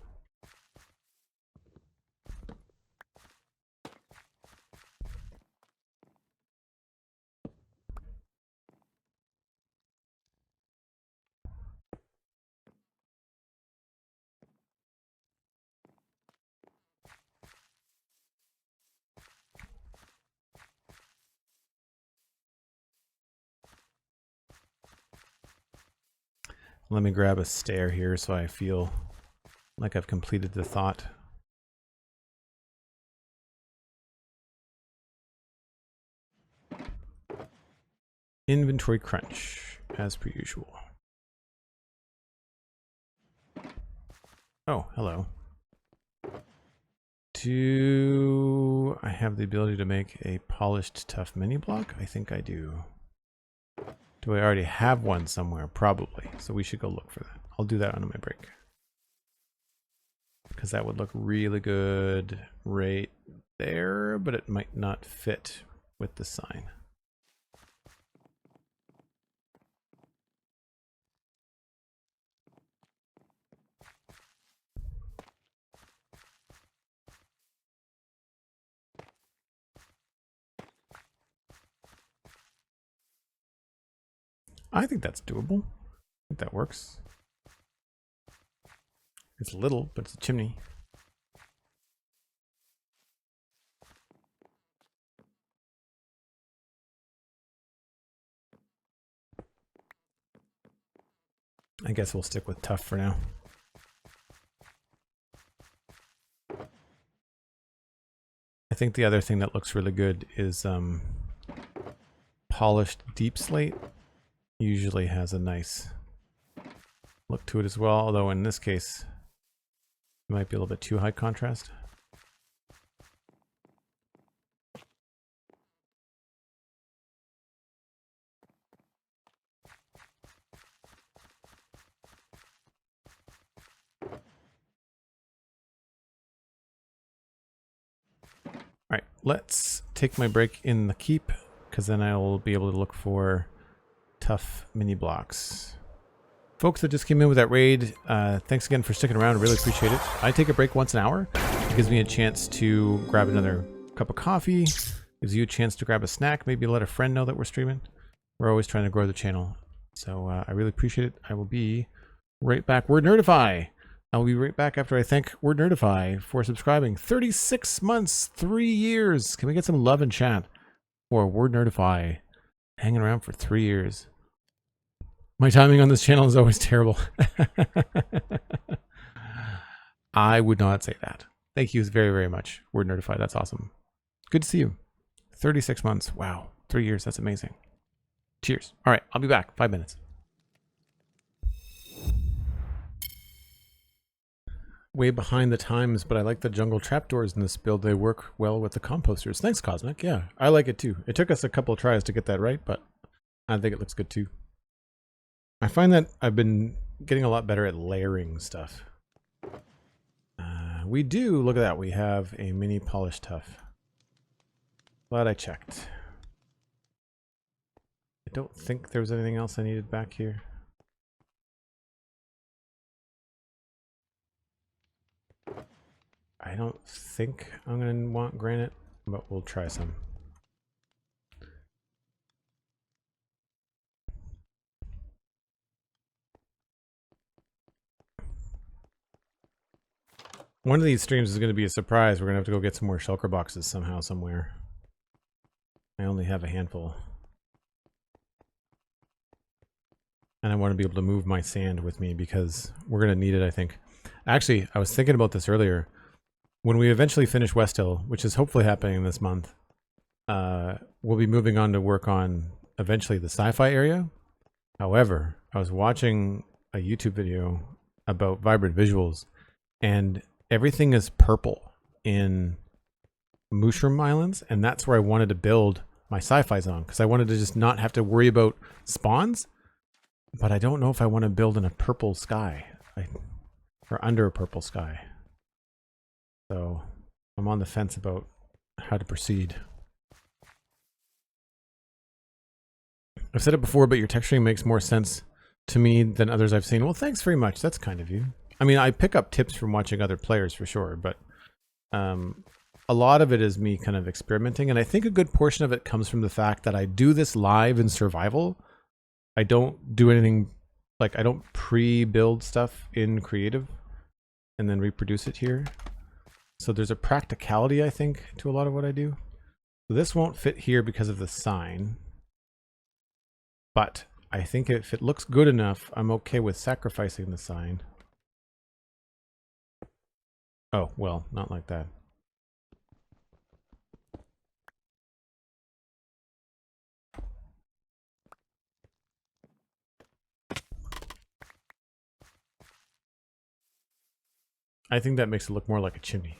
Let me grab a stair here so I feel like I've completed the thought. Inventory crunch, as per usual. Oh, hello. Do I have the ability to make a polished tough mini block? I think I do. Do I already have one somewhere? Probably. So we should go look for that. I'll do that on my break. Because that would look really good right there, but it might not fit with the sign. I think that's doable. I think that works. It's little, but it's a chimney. I guess we'll stick with tough for now. I think the other thing that looks really good is polished deep slate. Usually has a nice look to it as well, although in this case it might be a little bit too high contrast. All right, let's take my break in the keep, because then I will be able to look for tough mini blocks. Folks that just came in with that raid, thanks again for sticking around. I really appreciate it. I take a break once an hour. It gives me a chance to grab another cup of coffee. Gives you a chance to grab a snack. Maybe let a friend know that we're streaming. We're always trying to grow the channel. So I really appreciate it. I will be right back. Word Nerdify. I will be right back after I thank Word Nerdify for subscribing. 36 months, 3 years. Can we get some love in chat for Word Nerdify? Hanging around for 3 years. My timing on this channel is always terrible. I would not say that. Thank you very, very much. Word Nerdify. That's awesome. Good to see you. 36 months. Wow. 3 years. That's amazing. Cheers. All right. I'll be back. 5 minutes. Way behind the times, but I like the jungle trapdoors in this build. They work well with the composters. Thanks, Cosmic. Yeah, I like it too. It took us a couple of tries to get that right, but I think it looks good too. I find that I've been getting a lot better at layering stuff. We do, look at that. We have a mini polished tough. Glad I checked. I don't think there was anything else I needed back here. I don't think I'm going to want granite, but we'll try some. One of these streams is going to be a surprise. We're going to have to go get some more shulker boxes somehow, somewhere. I only have a handful. And I want to be able to move my sand with me because we're going to need it, I think. Actually, I was thinking about this earlier. When we eventually finish West Hill, which is hopefully happening this month, we'll be moving on to work on eventually the sci-fi area. However, I was watching a YouTube video about vibrant visuals, and everything is purple in Mushroom Islands, and that's where I wanted to build my sci-fi zone, because I wanted to just not have to worry about spawns. But I don't know if I want to build in a purple sky, or under a purple sky. So I'm on the fence about how to proceed. I've said it before, but your texturing makes more sense to me than others I've seen. Well, thanks very much. That's kind of you. I mean, I pick up tips from watching other players for sure, but a lot of it is me kind of experimenting. And I think a good portion of it comes from the fact that I do this live in survival. I don't do anything, like I don't pre-build stuff in creative and then reproduce it here. So there's a practicality, I think, to a lot of what I do. So this won't fit here because of the sign. But I think if it looks good enough, I'm okay with sacrificing the sign. Oh, well, not like that. I think that makes it look more like a chimney.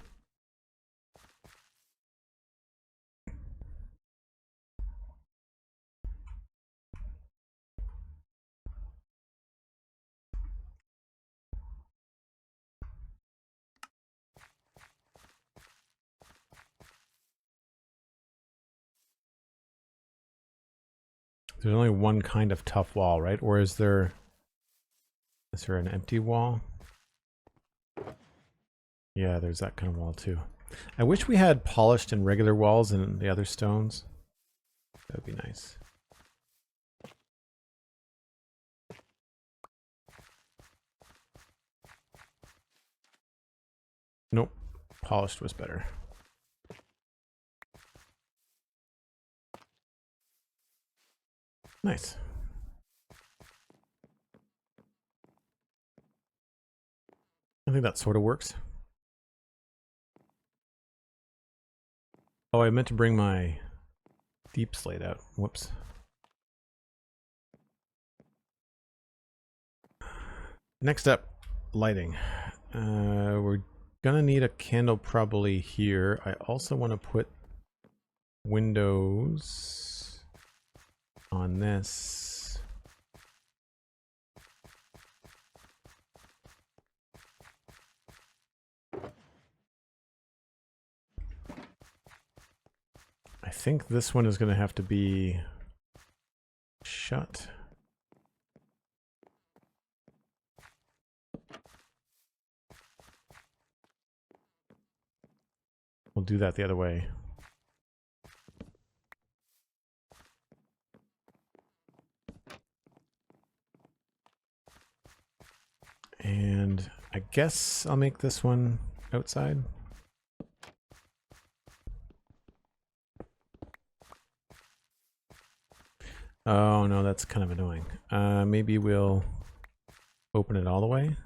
There's only one kind of tough wall, right? Or is there an empty wall? Yeah, there's that kind of wall too. I wish we had polished and regular walls in the other stones. That would be nice. Nope. Polished was better. Nice. I think that sort of works. Oh, I meant to bring my deep slate out. Whoops. Next up, lighting. We're gonna need a candle probably here. I also want to put windows on this. I think this one is going to have to be shut. We'll do that the other way. And I guess I'll make this one outside. Oh no, that's kind of annoying. Maybe we'll open it all the way.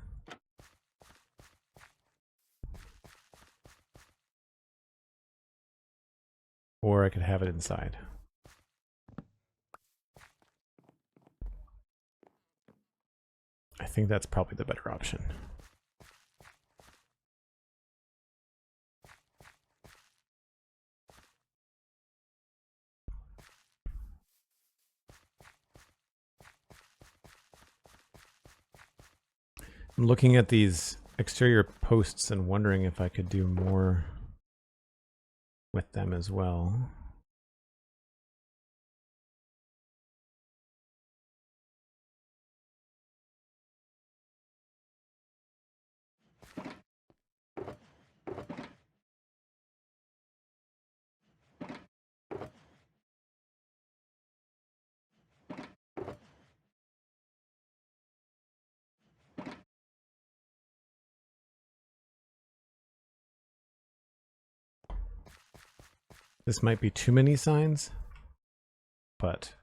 Or I could have it inside. I think that's probably the better option. I'm looking at these exterior posts and wondering if I could do more with them as well. This might be too many signs, but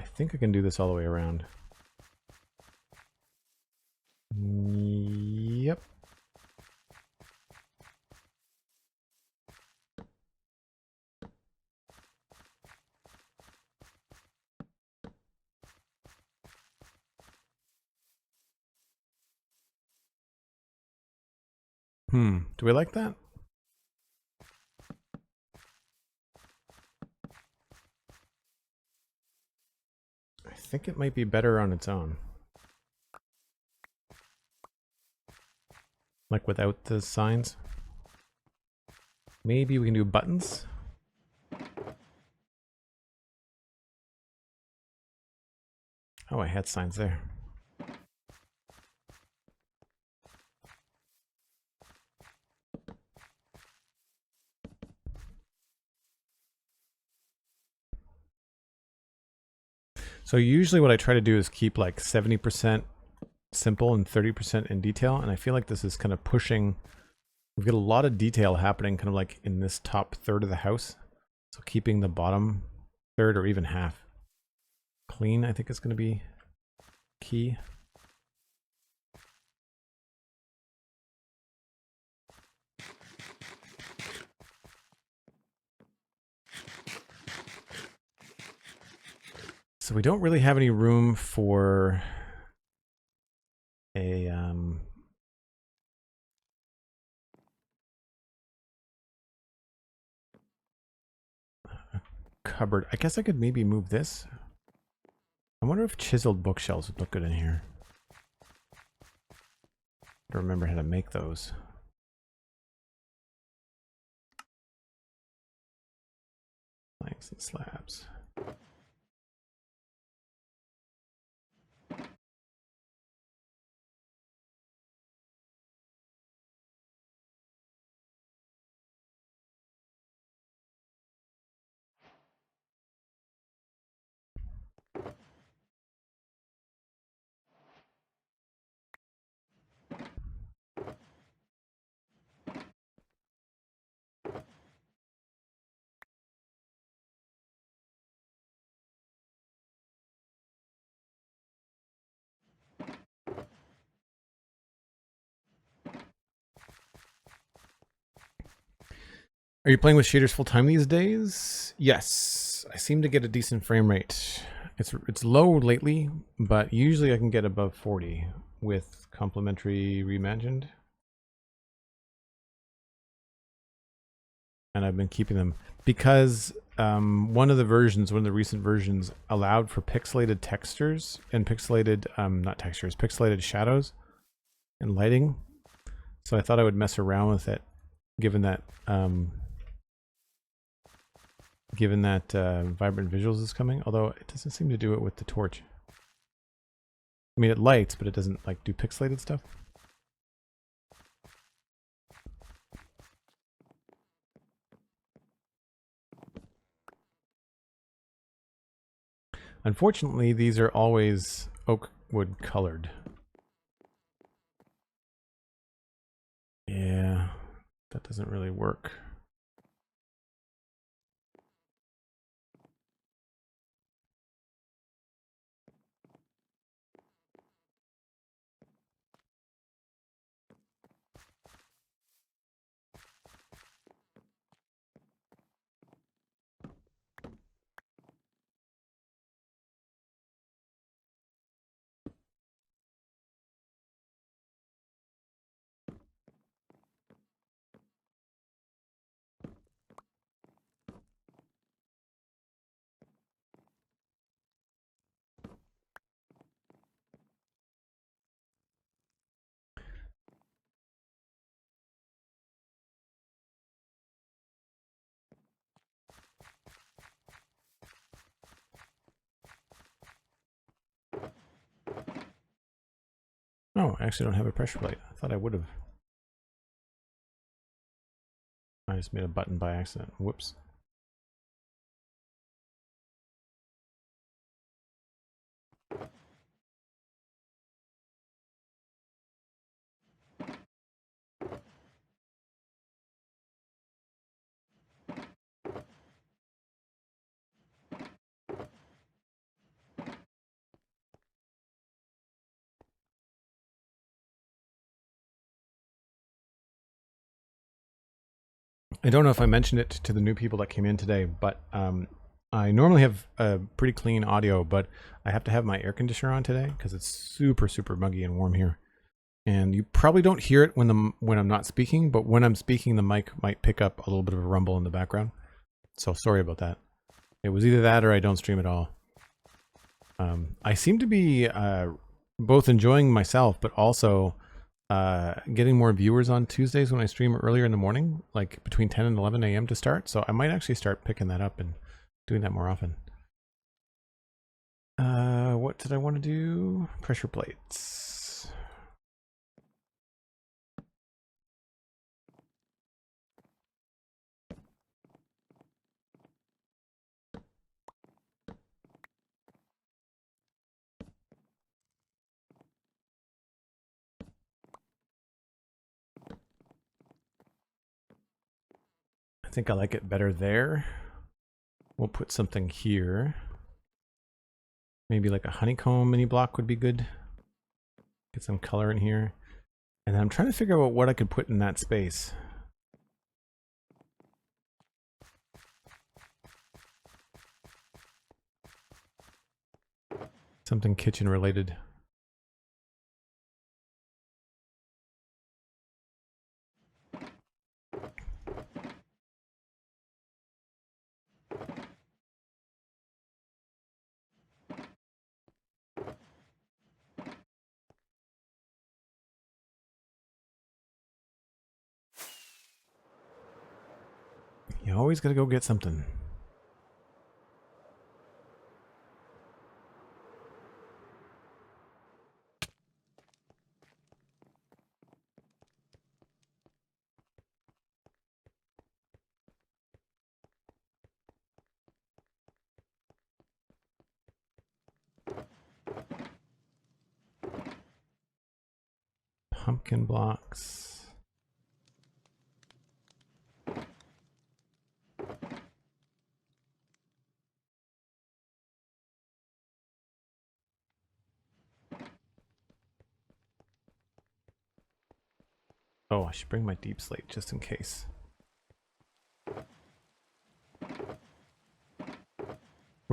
I think I can do this all the way around. Yep. Do we like that? I think it might be better on its own. Like without the signs. Maybe we can do buttons. Oh, I had signs there. So usually what I try to do is keep like 70% simple and 30% in detail, and I feel like this is kind of pushing. We've got a lot of detail happening kind of like in this top third of the house. So keeping the bottom third or even half clean, I think is going to be key. So we don't really have any room for a cupboard. I guess I could maybe move this. I wonder if chiseled bookshelves would look good in here. I don't remember how to make those. Planks and slabs. Are you playing with shaders full time these days? Yes, I seem to get a decent frame rate. It's low lately, but usually I can get above 40 with complementary reimagined. And I've been keeping them because one of the recent versions allowed for pixelated textures and pixelated, not textures, pixelated shadows and lighting. So I thought I would mess around with it, given that Vibrant Visuals is coming, although it doesn't seem to do it with the torch. I mean, it lights, but it doesn't like do pixelated stuff. Unfortunately, these are always oak wood colored. Yeah, that doesn't really work. Oh, I actually don't have a pressure plate. I thought I would have. I just made a button by accident. Whoops. I don't know if I mentioned it to the new people that came in today, but I normally have a pretty clean audio, but I have to have my air conditioner on today because it's super, super muggy and warm here. And you probably don't hear it when I'm not speaking, but when I'm speaking, the mic might pick up a little bit of a rumble in the background. So sorry about that. It was either that or I don't stream at all. I seem to be both enjoying myself, but also getting more viewers on Tuesdays when I stream earlier in the morning, like between 10 and 11 a.m. to start. So I might actually start picking that up and doing that more often. What did I want to do? Pressure plates. I think I like it better there. We'll put something here. Maybe like a honeycomb mini block would be good. Get some color in here. And then I'm trying to figure out what I could put in that space. Something kitchen related. You always gotta go get something. Pumpkin blocks. Oh, I should bring my deep slate just in case.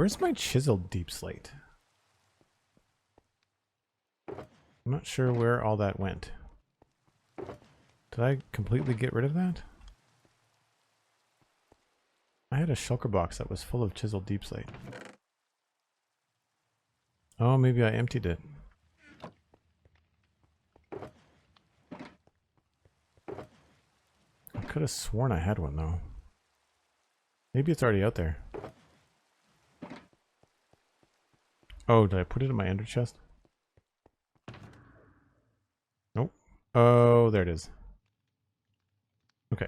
Where's my chiseled deep slate? I'm not sure where all that went. Did I completely get rid of that? I had a shulker box that was full of chiseled deep slate. Oh, maybe I emptied it. I could have sworn I had one though. Maybe it's already out there. Oh, did I put it in my ender chest? Nope. Oh, there it is. Okay.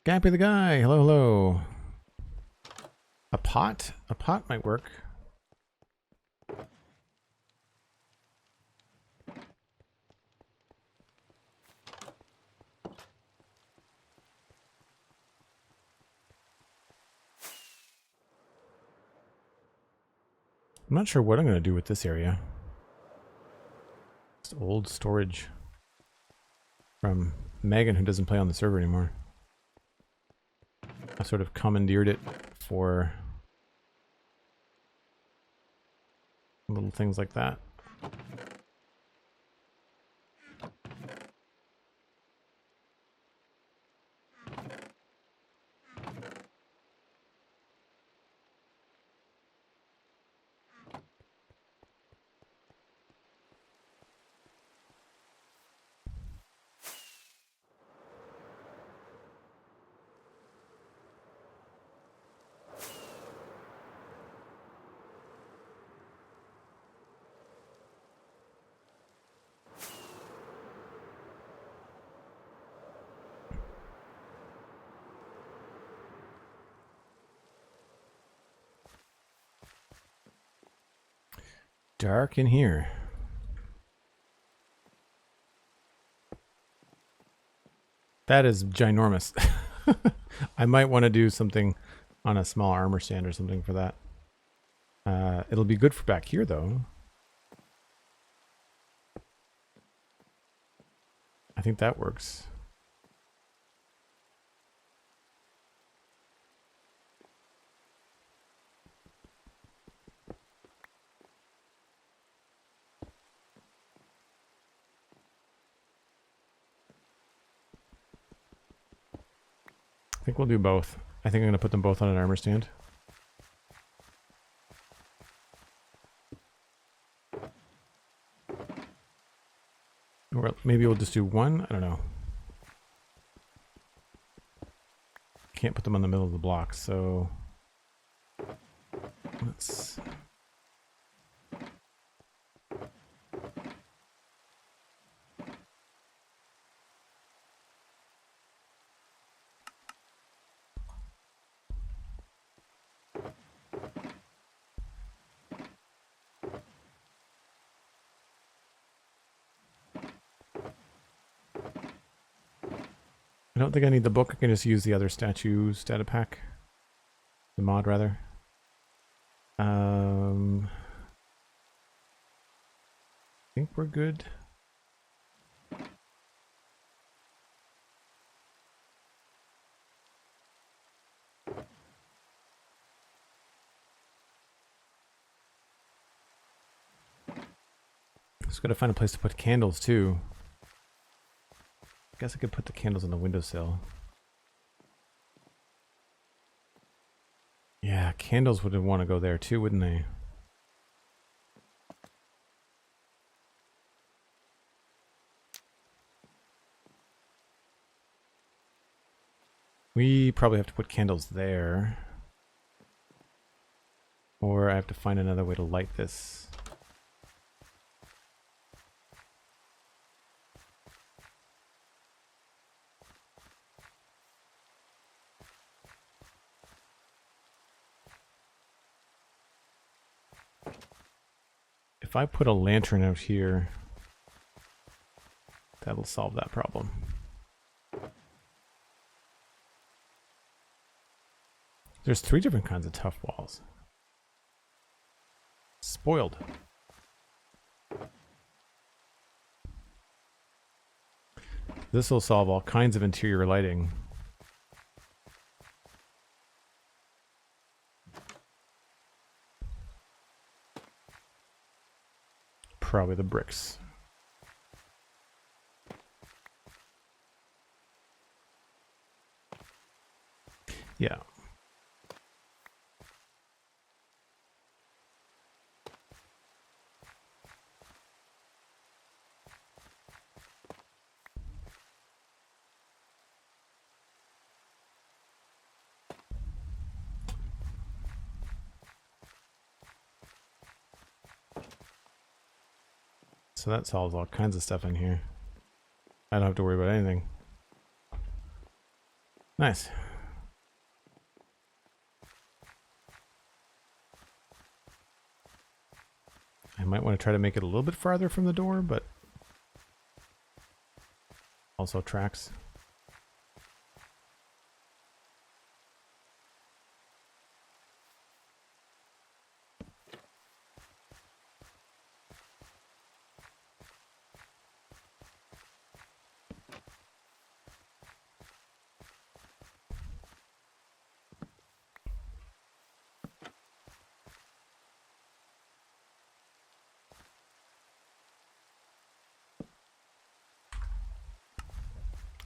Gappy the guy. Hello, hello. A pot? A pot might work. I'm not sure what I'm going to do with this area. It's old storage from Megan, who doesn't play on the server anymore. I sort of commandeered it for little things like that. Dark in here. That is ginormous. I might want to do something on a small armor stand or something for that. It'll be good for back here though. I think that works. I think we'll do both. I think I'm going to put them both on an armor stand. Or maybe we'll just do one. I don't know. Can't put them on the middle of the block, so let's... I don't think I need the book. I can just use the other statue stata pack. The mod, rather. I think we're good. Just gotta find a place to put candles, too. I guess I could put the candles on the windowsill. Yeah, candles would want to go there too, wouldn't they? We probably have to put candles there. Or I have to find another way to light this. If I put a lantern out here, that'll solve that problem. There's 3 different kinds of tough walls. Spoiled. This will solve all kinds of interior lighting Probably the bricks. Yeah. So that solves all kinds of stuff in here. I don't have to worry about anything. Nice. I might want to try to make it a little bit farther from the door, but also tracks.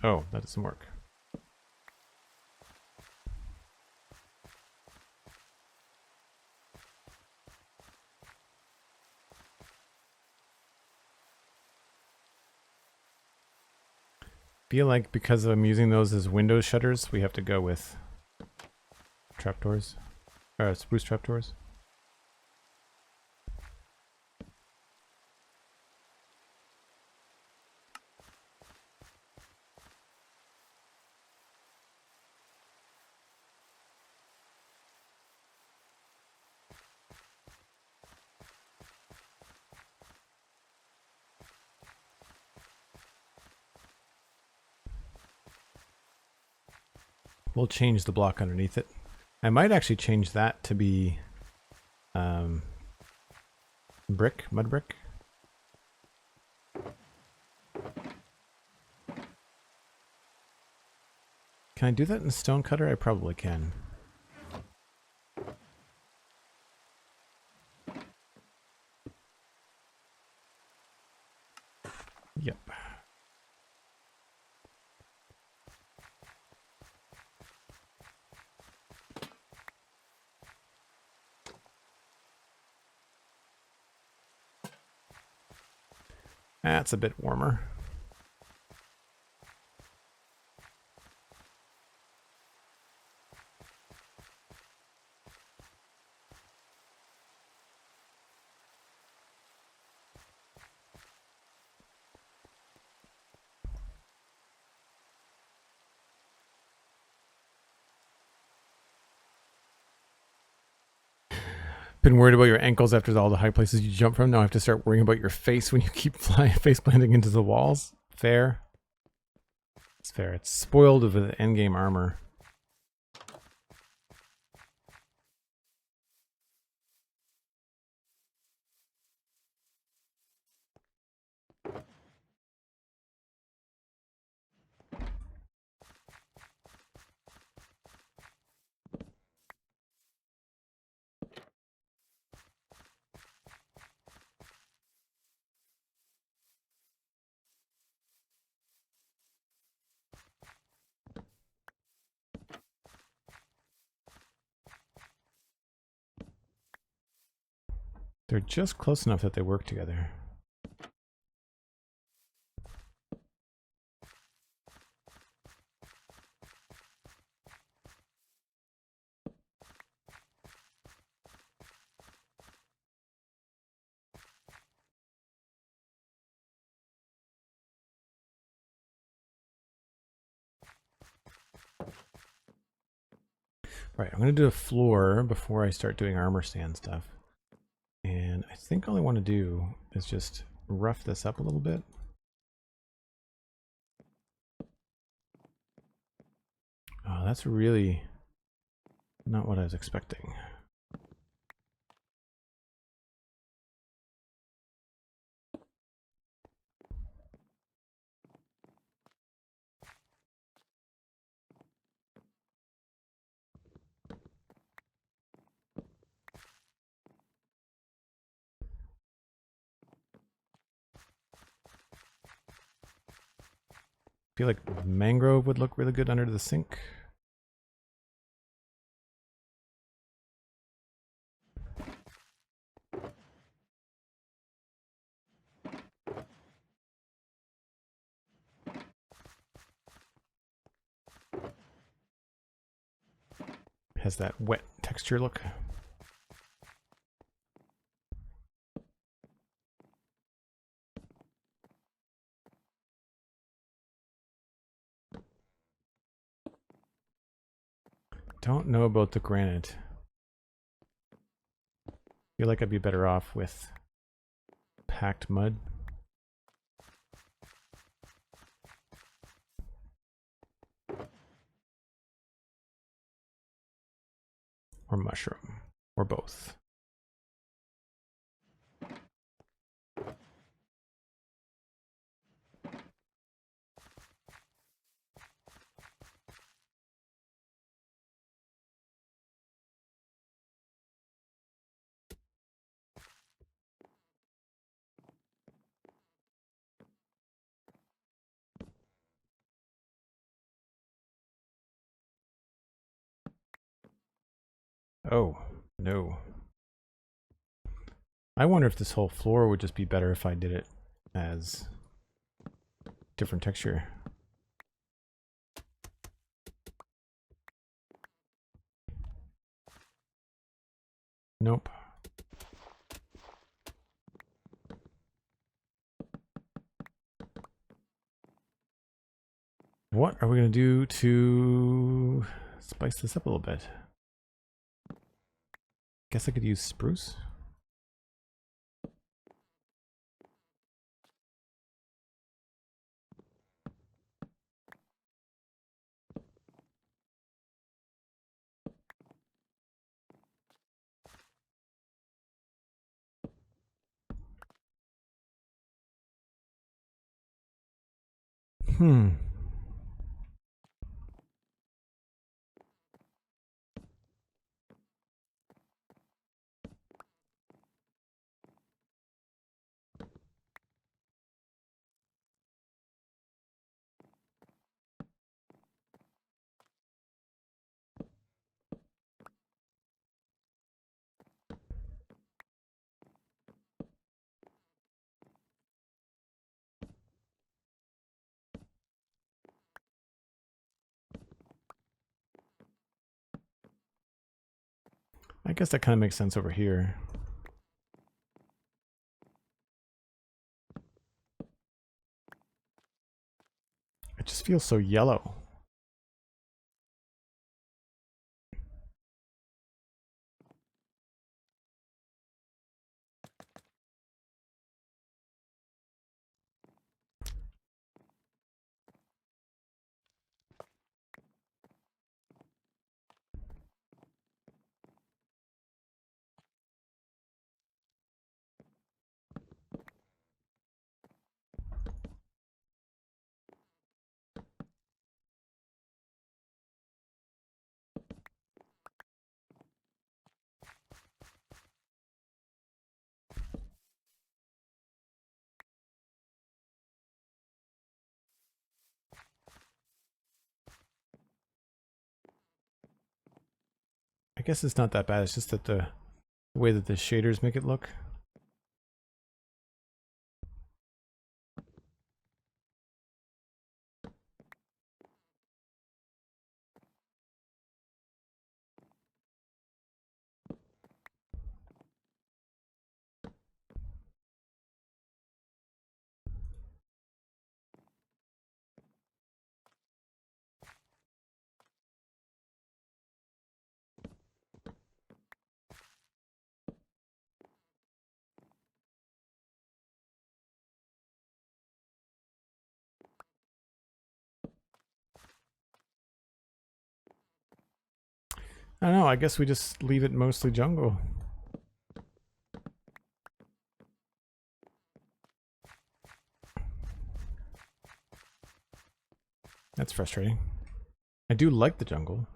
Oh, that doesn't work. Feel like because I'm using those as window shutters, we have to go with trapdoors, or spruce trapdoors. We'll change the block underneath it. I might actually change that to be brick, mud brick. Can I do that in stone cutter? I probably can. Yep. That's a bit warmer. Been worried about your ankles after all the high places you jump from. Now I have to start worrying about your face when you keep flying, face planting into the walls. Fair. It's fair. It's spoiled with endgame armor. They're just close enough that they work together. Right, I'm going to do a floor before I start doing armor stand stuff. And I think all I want to do is just rough this up a little bit. Oh, that's really not what I was expecting. feel like mangrove would look really good under the sink. Has that wet texture look. Don't know about the granite. Feel like I'd be better off with packed mud. Or mushroom, or both. Oh, no. I wonder if this whole floor would just be better if I did it as different texture. Nope. What are we going to do to spice this up a little bit? Guess I could use spruce. I guess that kind of makes sense over here. It just feels so yellow. I guess it's not that bad, it's just that the way that the shaders make it look. I don't know, I guess we just leave it mostly jungle. That's frustrating. I do like the jungle.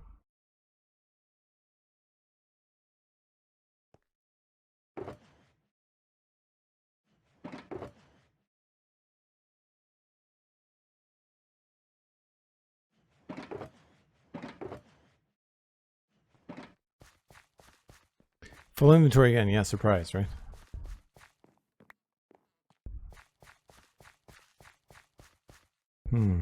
Full inventory again. Yeah, surprise, right? Hmm.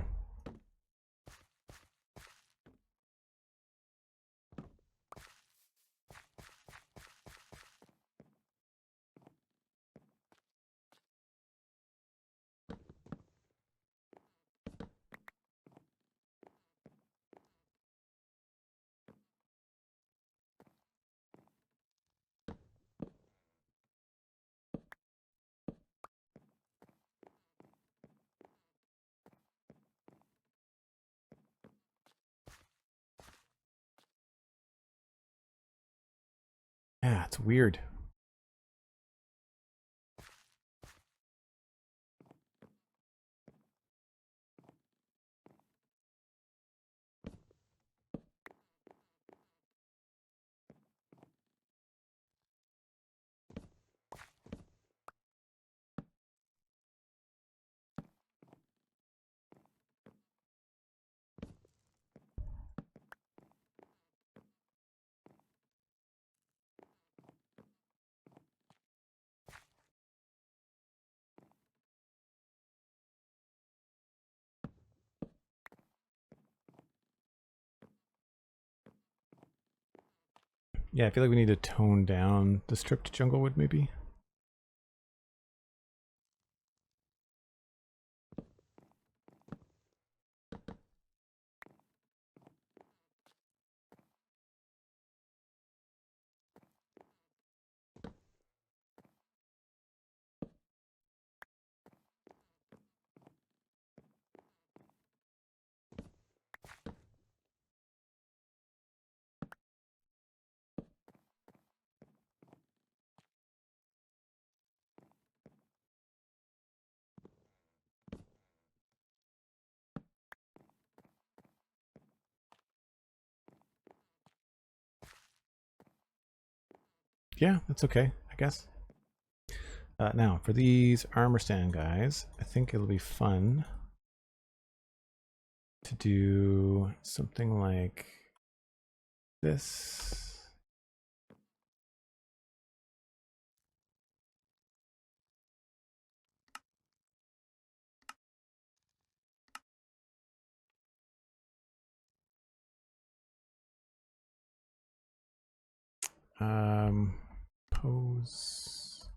Yeah, it's weird. Yeah, I feel like we need to tone down the stripped junglewood, maybe. Yeah, that's okay, I guess. Now, for these armor stand guys, I think it'll be fun to do something like this. Pose.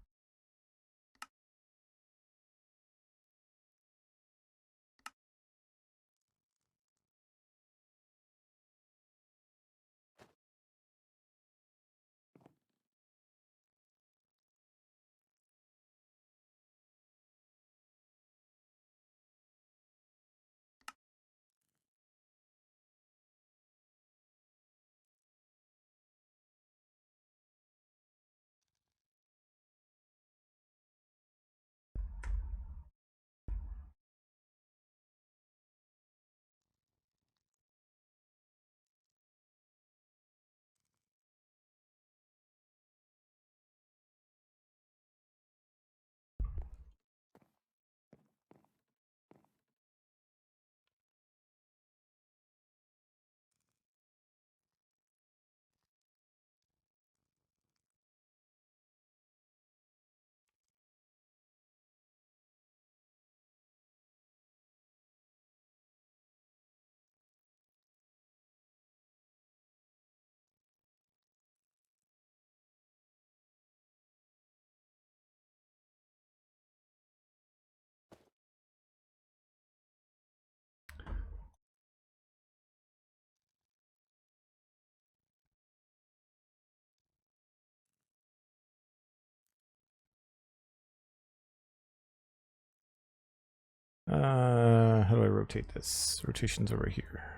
How do I rotate this? Rotation's over here.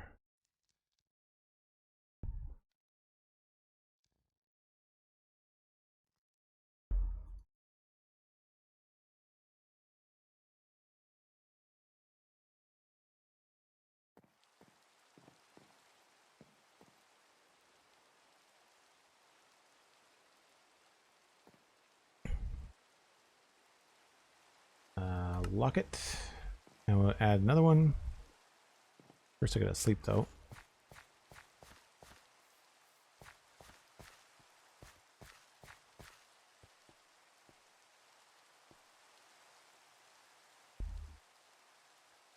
Lock it. And we'll add another one. First I gotta sleep though.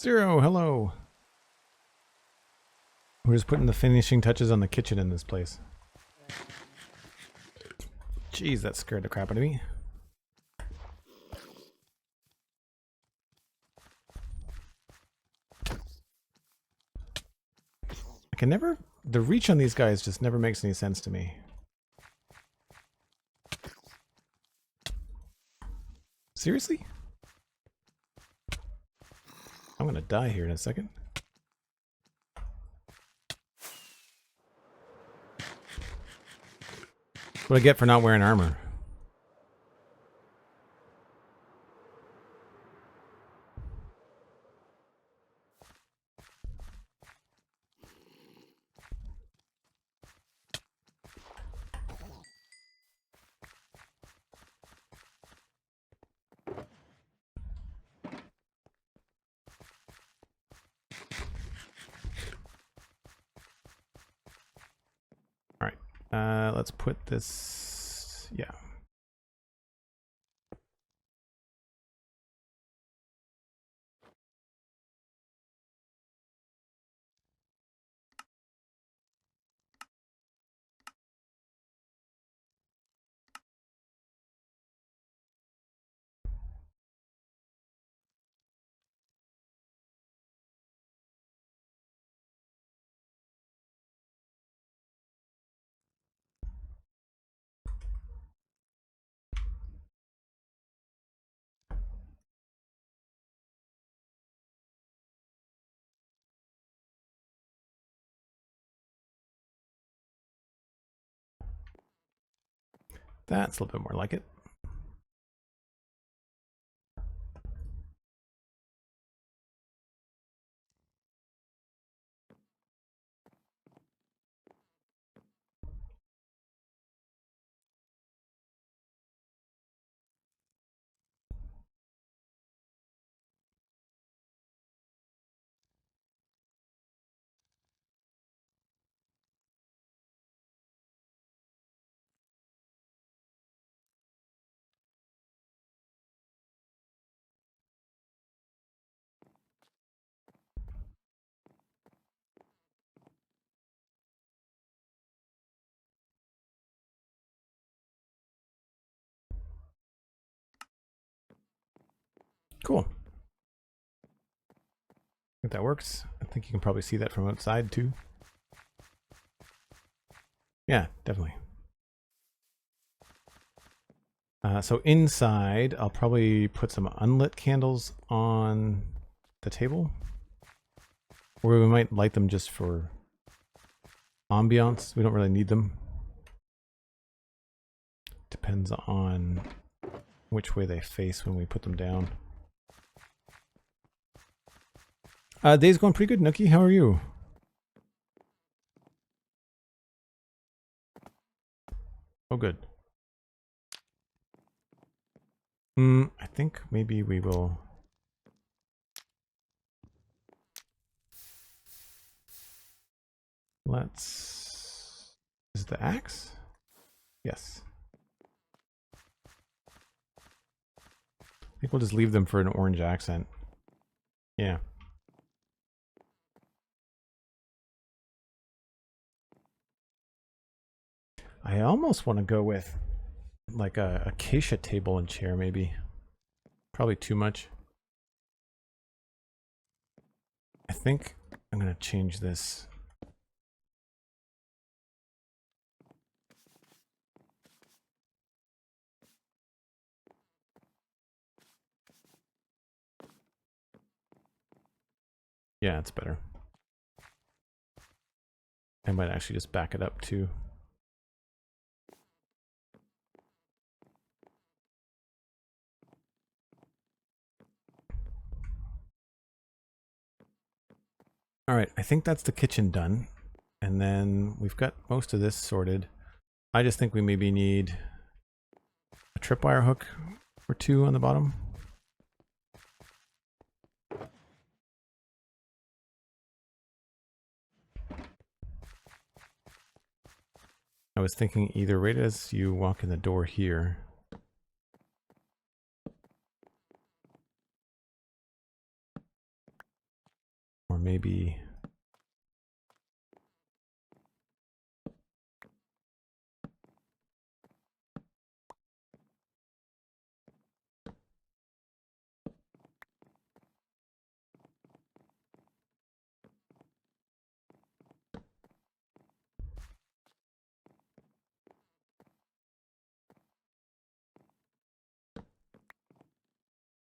Zero, hello. We're just putting the finishing touches on the kitchen in this place. Jeez, that scared the crap out of me. I can never... The reach on these guys just never makes any sense to me. Seriously? I'm gonna die here in a second. What do I get for not wearing armor? Let's put this, yeah. That's a little bit more like it. Cool. I think that works. I think you can probably see that from outside too. Yeah, definitely. So inside, I'll probably put some unlit candles on the table. Or we might light them just for ambiance. We don't really need them. Depends on which way they face when we put them down. Day's going pretty good, Nookie. How are you? Oh, good. I think maybe we will... Let's... Is it the axe? Yes. I think we'll just leave them for an orange accent. Yeah. I almost want to go with like a acacia table and chair, maybe. Probably too much. I think I'm going to change this. Yeah, it's better. I might actually just back it up too. All right, I think that's the kitchen done. And then we've got most of this sorted. I just think we maybe need a tripwire hook or two on the bottom. I was thinking either right as you walk in the door here. maybe...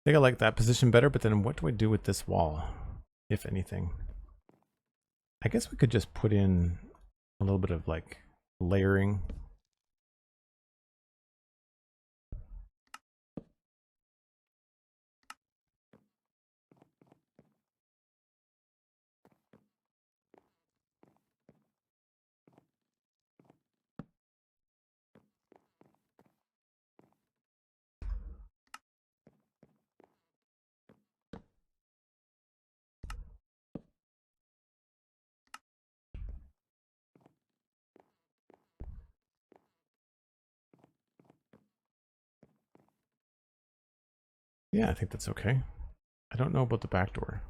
I think I like that position better, but then what do I do with this wall, if anything? I guess we could just put in a little bit of like layering. Yeah, I think that's okay. I don't know about the back door.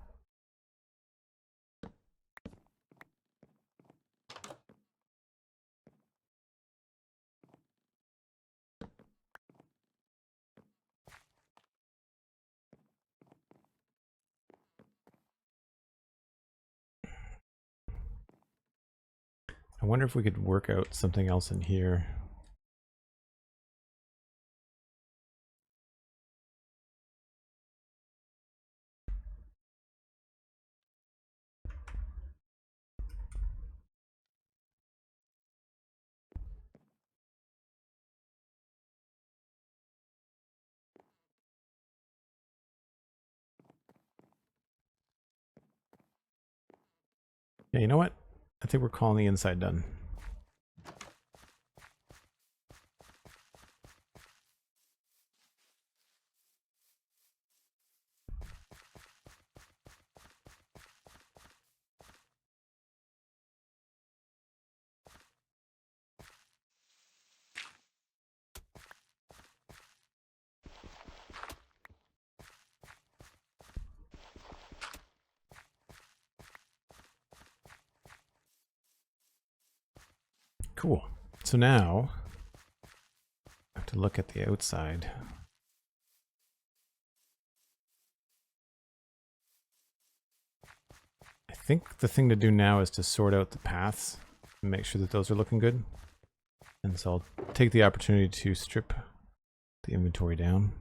I wonder if we could work out something else in here. Yeah, you know what? I think we're calling the inside done. Cool. So now I have to look at the outside. I think the thing to do now is to sort out the paths and make sure that those are looking good. And so I'll take the opportunity to strip the inventory down.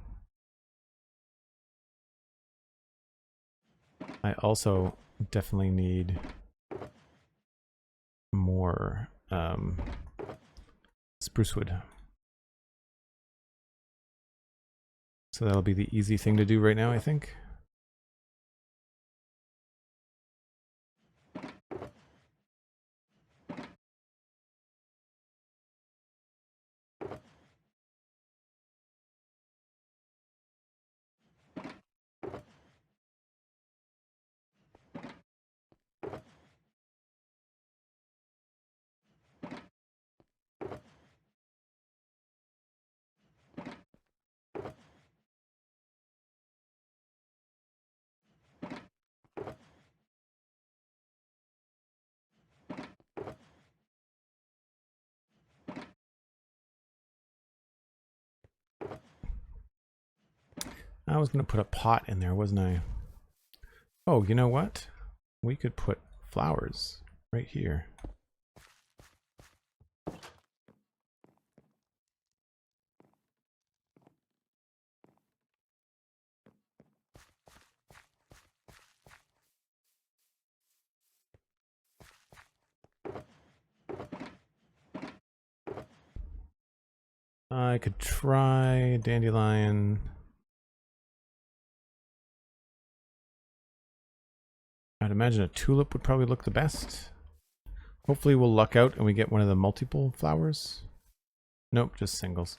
I also definitely need more spruce wood. So that'll be the easy thing to do right now, I think. I was going to put a pot in there, wasn't I? Oh, you know what? We could put flowers right here. I could try dandelion. I'd imagine a tulip would probably look the best. Hopefully we'll luck out and we get one of the multiple flowers. Nope, just singles.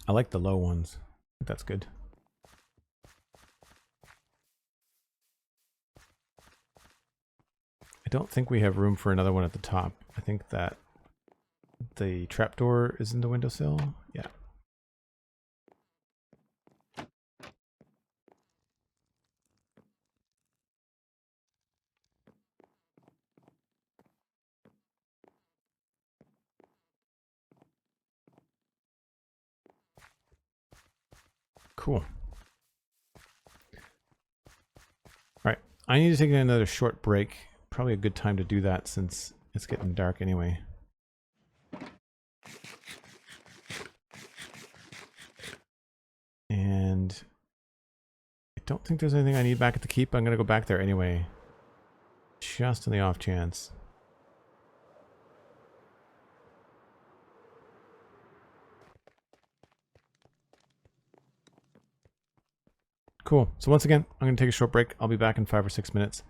I like the low ones. I think that's good. don't think we have room for another one at the top. I think that the trapdoor is in the windowsill. Yeah. Cool. All right. I need to take another short break. Probably a good time to do that since it's getting dark anyway. And I don't think there's anything I need back at the keep. I'm going to go back there anyway. Just on the off chance. Cool. So once again, I'm going to take a short break. I'll be back in 5 or 6 minutes.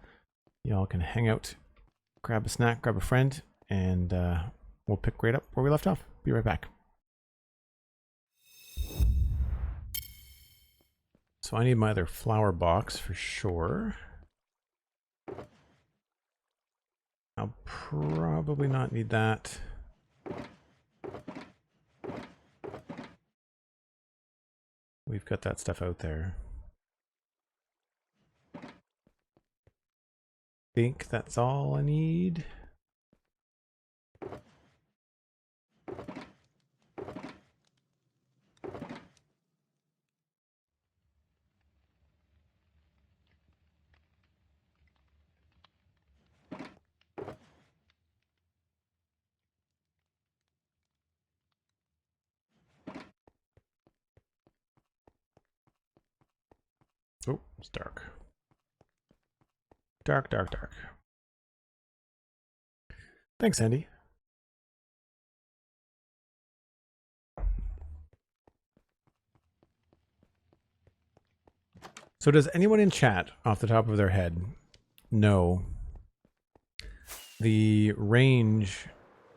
Y'all can hang out, grab a snack, grab a friend, and we'll pick right up where we left off. Be right back. So I need my other flower box for sure. I'll probably not need that. We've got that stuff out there. Think that's all I need. Oh, it's dark. Dark, dark, dark. Thanks, Andy. So does anyone in chat, off the top of their head, know the range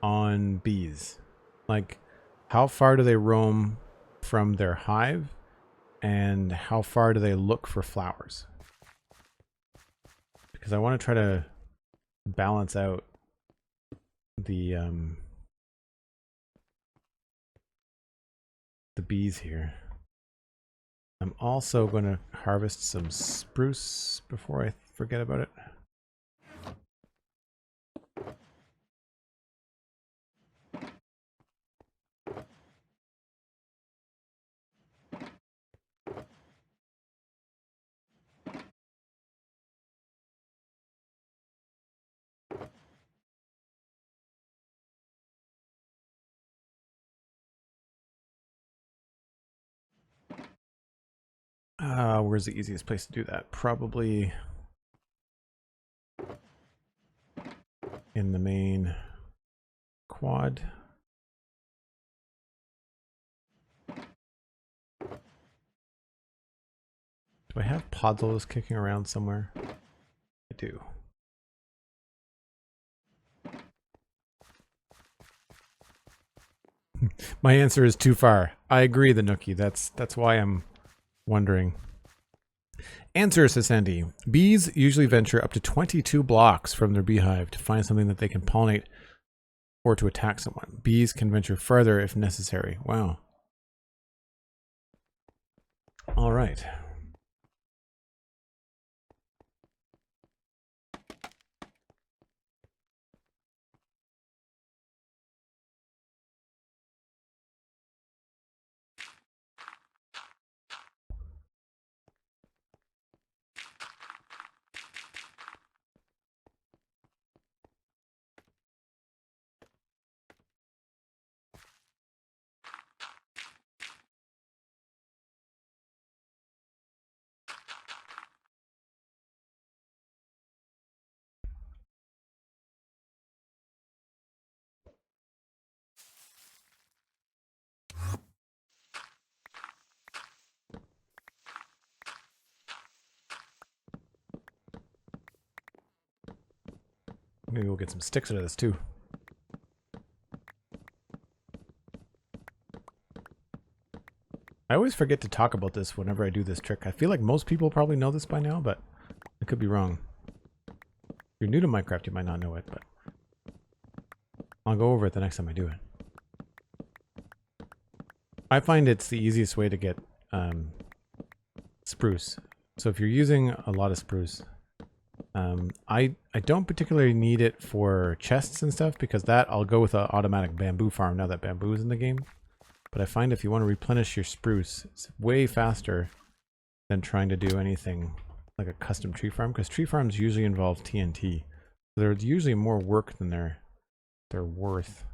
on bees? Like, how far do they roam from their hive, and how far do they look for flowers? Because I want to try to balance out the bees here. I'm also going to harvest some spruce before I forget about it. Where's the easiest place to do that? Probably in the main quad. Do I have podzos kicking around somewhere? I do. My answer is too far. I agree, the Nookie. That's why I'm wondering. Answer, says Sandy. Bees usually venture up to 22 blocks from their beehive to find something that they can pollinate or to attack someone. Bees can venture further if necessary. Wow. All right. Maybe we'll get some sticks out of this too. I always forget to talk about this whenever I do this trick. I feel like most people probably know this by now, but I could be wrong. you're new to Minecraft, you might not know it, but I'll go over it the next time I do it. I find it's the easiest way to get spruce. So if you're using a lot of spruce, I don't particularly need it for chests and stuff, because that I'll go with an automatic bamboo farm now that bamboo is in the game. But I find if you want to replenish your spruce, it's way faster than trying to do anything like a custom tree farm, because tree farms usually involve TNT. So they're usually more work than they're worth.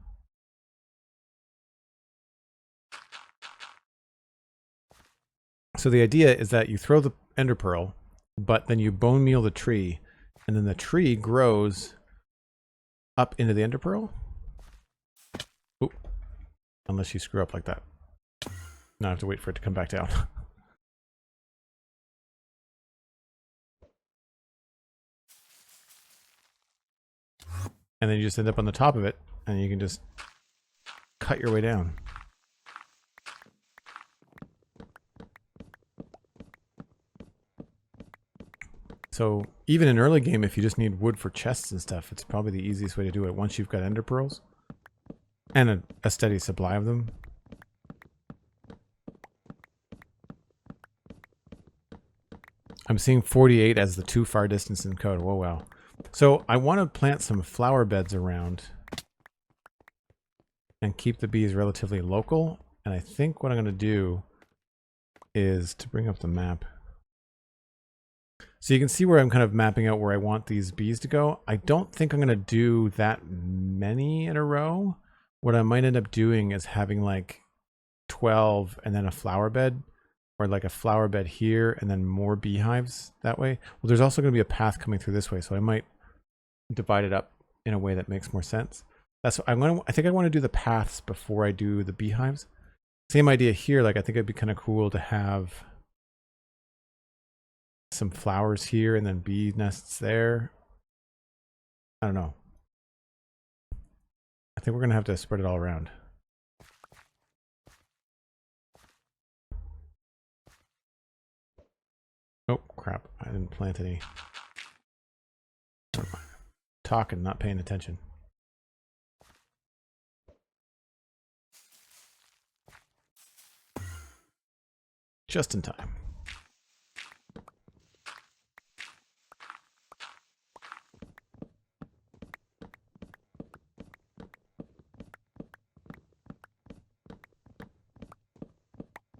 So the idea is that you throw the ender pearl, but then you bone meal the tree, and then the tree grows up into the ender pearl. Oop. Unless you screw up like that. Now I have to wait for it to come back down. And then you just end up on the top of it, and you can just cut your way down. So even in early game, if you just need wood for chests and stuff, it's probably the easiest way to do it once you've got ender pearls and a steady supply of them. I'm seeing 48 as the too far distance in code. Whoa, wow. So I want to plant some flower beds around and keep the bees relatively local. And I think what I'm going to do is to bring up the map. So you can see where I'm kind of mapping out where I want these bees to go. I don't think I'm going to do that many in a row. What I might end up doing is having like 12 and then a flower bed, or like a flower bed here and then more beehives that way. Well, there's also going to be a path coming through this way, so I might divide it up in a way that makes more sense. That's what I think I want to do the paths before I do the beehives. Same idea here. Like I think it'd be kind of cool to have some flowers here and then bee nests there. I don't know. I think we're gonna have to spread it all around. Oh crap, I didn't plant any. Talking, not paying attention. Just in time.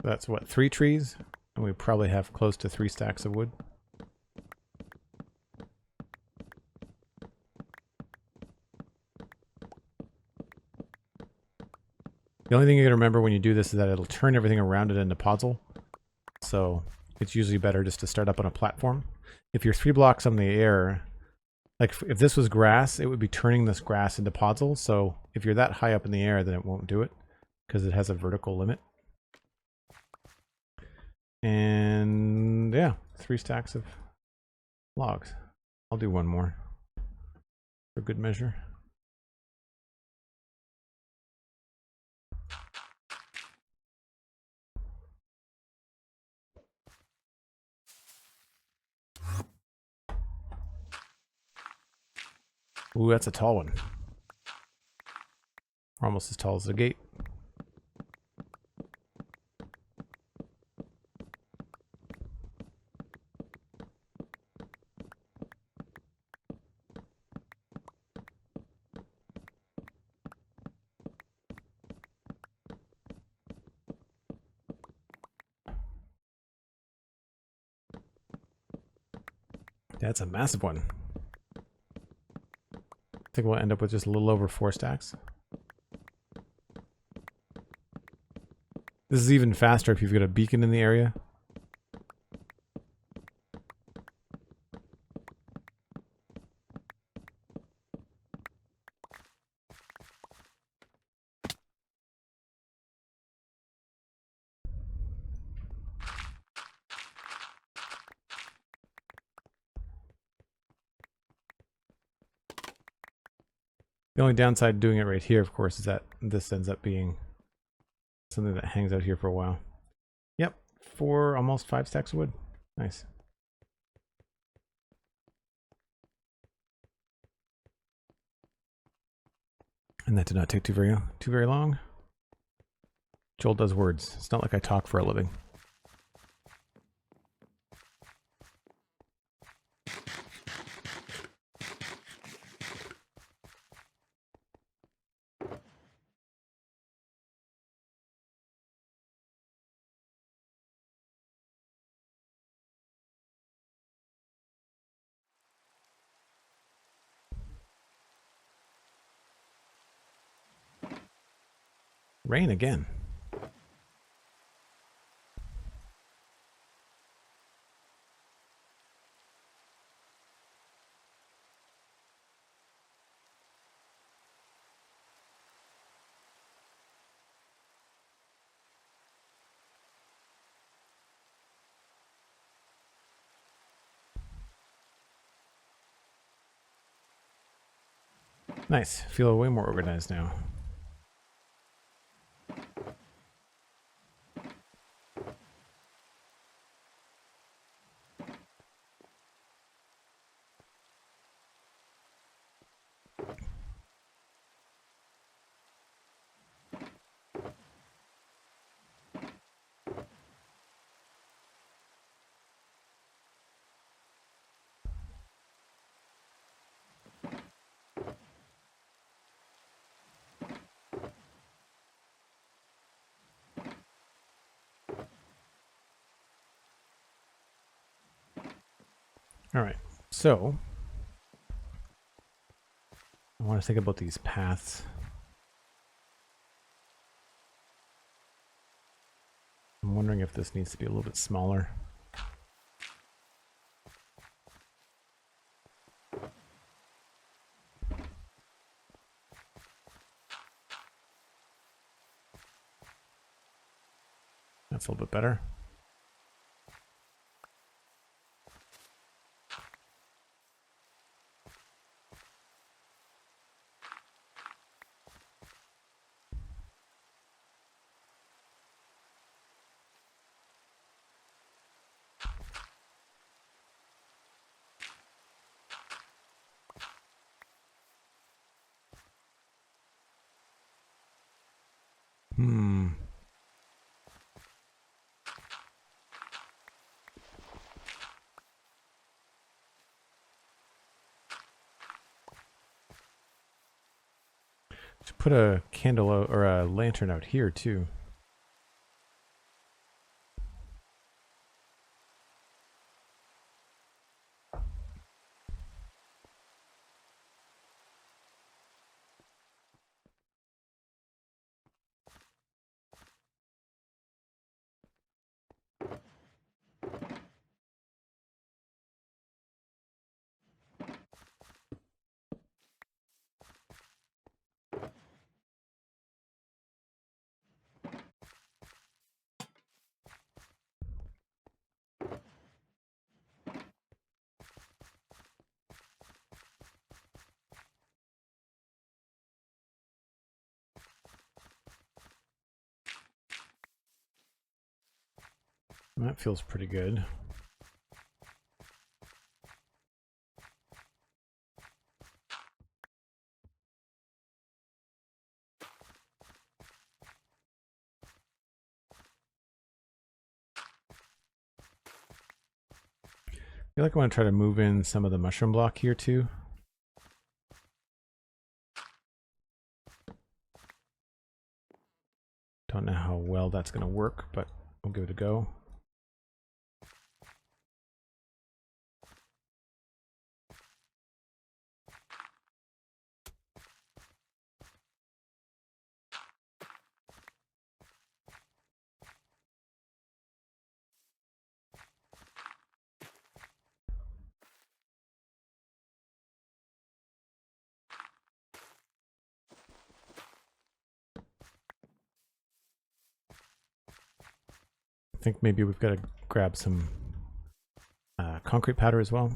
That's what, 3 trees? And we probably have close to 3 stacks of wood. The only thing you gotta remember when you do this is that it'll turn everything around it into podzol. So it's usually better just to start up on a platform. If you're 3 blocks on the air, like if this was grass, it would be turning this grass into podzol. So if you're that high up in the air, then it won't do it because it has a vertical limit. And yeah, 3 stacks of logs. I'll do 1 more for good measure. Ooh, that's a tall one. Almost as tall as the gate. That's a massive one. I think we'll end up with just a little over 4 stacks. This is even faster if you've got a beacon in the area. The only downside of doing it right here, of course, is that this ends up being something that hangs out here for a while. Yep, 4, almost 5 stacks of wood. Nice. And that did not take too very long. Joel does words. It's not like I talk for a living. Rain again. Nice. Feel way more organized now. All right, so I want to think about these paths. I'm wondering if this needs to be a little bit smaller. That's a little bit better. Should put a candle out, or a lantern out here too. That feels pretty good. I feel like I want to try to move in some of the mushroom block here too. Don't know how well that's going to work, but we'll give it a go. I think maybe we've got to grab some concrete powder as well.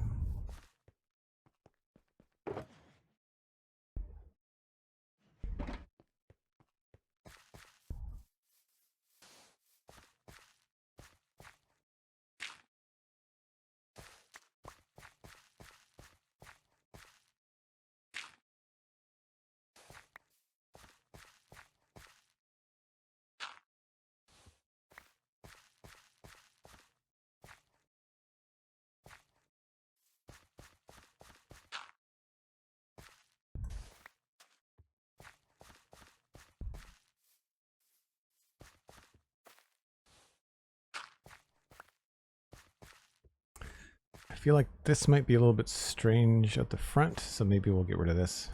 feel like this might be a little bit strange at the front, so maybe we'll get rid of this.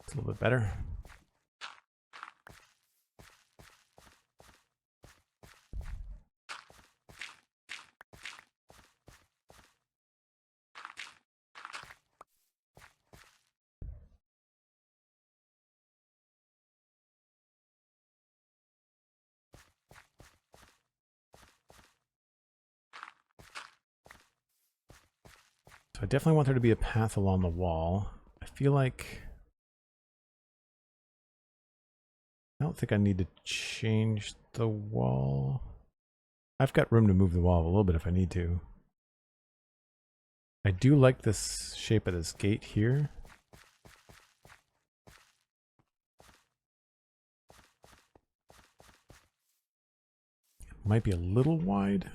A little bit better. So I definitely want there to be a path along the wall. I feel like I don't think I need to change the wall. I've got room to move the wall a little bit if I need to. I do like this shape of this gate here. It might be a little wide.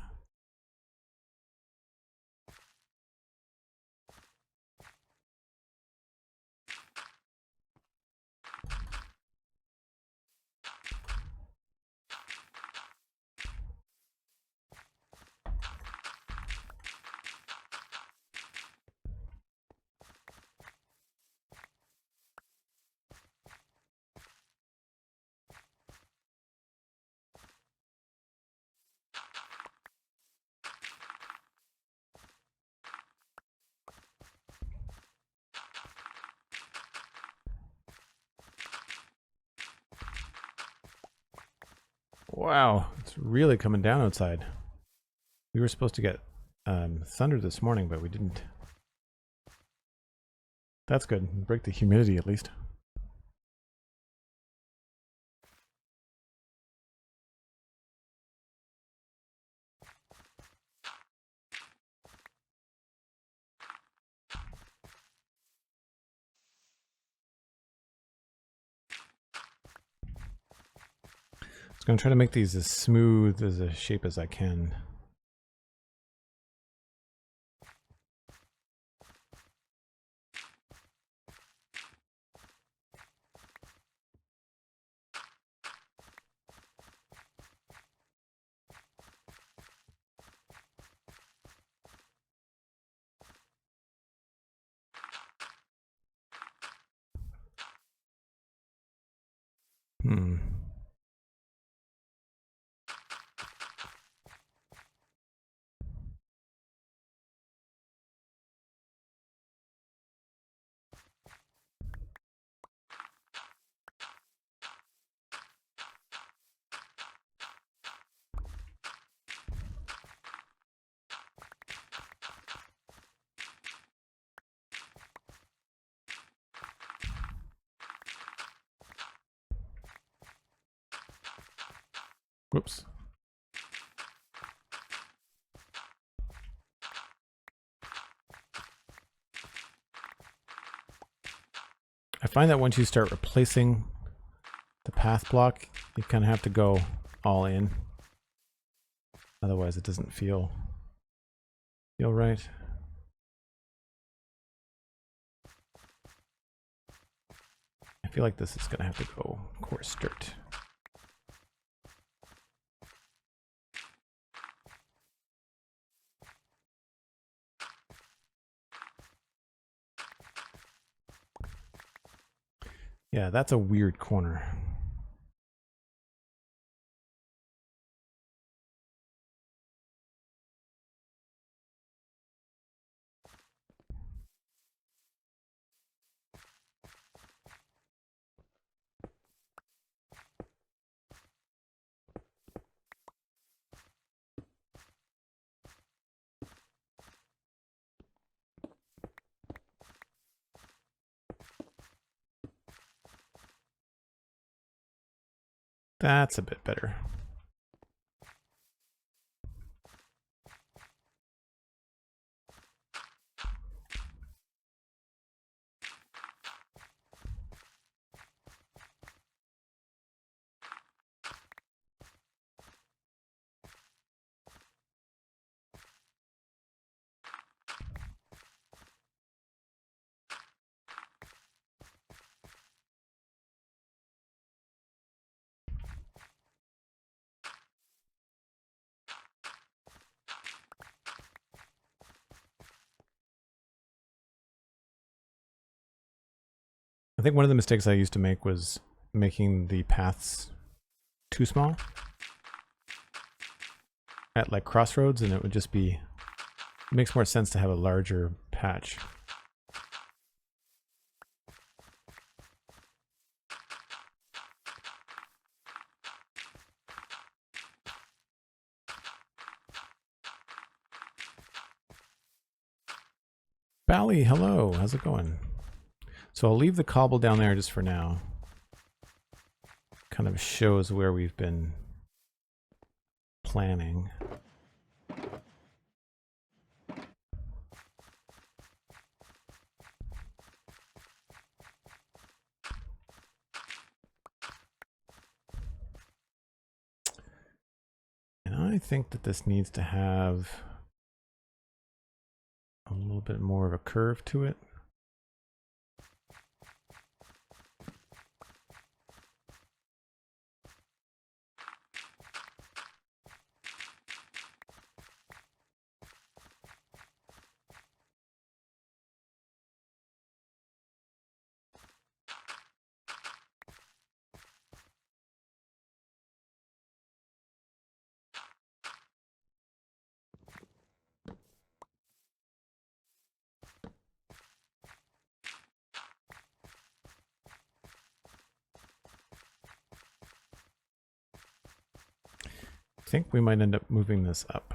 Wow, it's really coming down outside. We were supposed to get thunder this morning, but we didn't. That's good. Break the humidity at least. I'm going to try to make these as smooth as a shape as I can. Whoops. I find that once you start replacing the path block, you kind of have to go all in. Otherwise it doesn't feel right. I feel like this is going to have to go coarse dirt. Yeah, that's a weird corner. That's a bit better. I think one of the mistakes I used to make was making the paths too small at like crossroads, and it would just be, it makes more sense to have a larger patch. Bally, hello, how's it going? So I'll leave the cobble down there just for now. Kind of shows where we've been planning. And I think that this needs to have a little bit more of a curve to it. I think we might end up moving this up.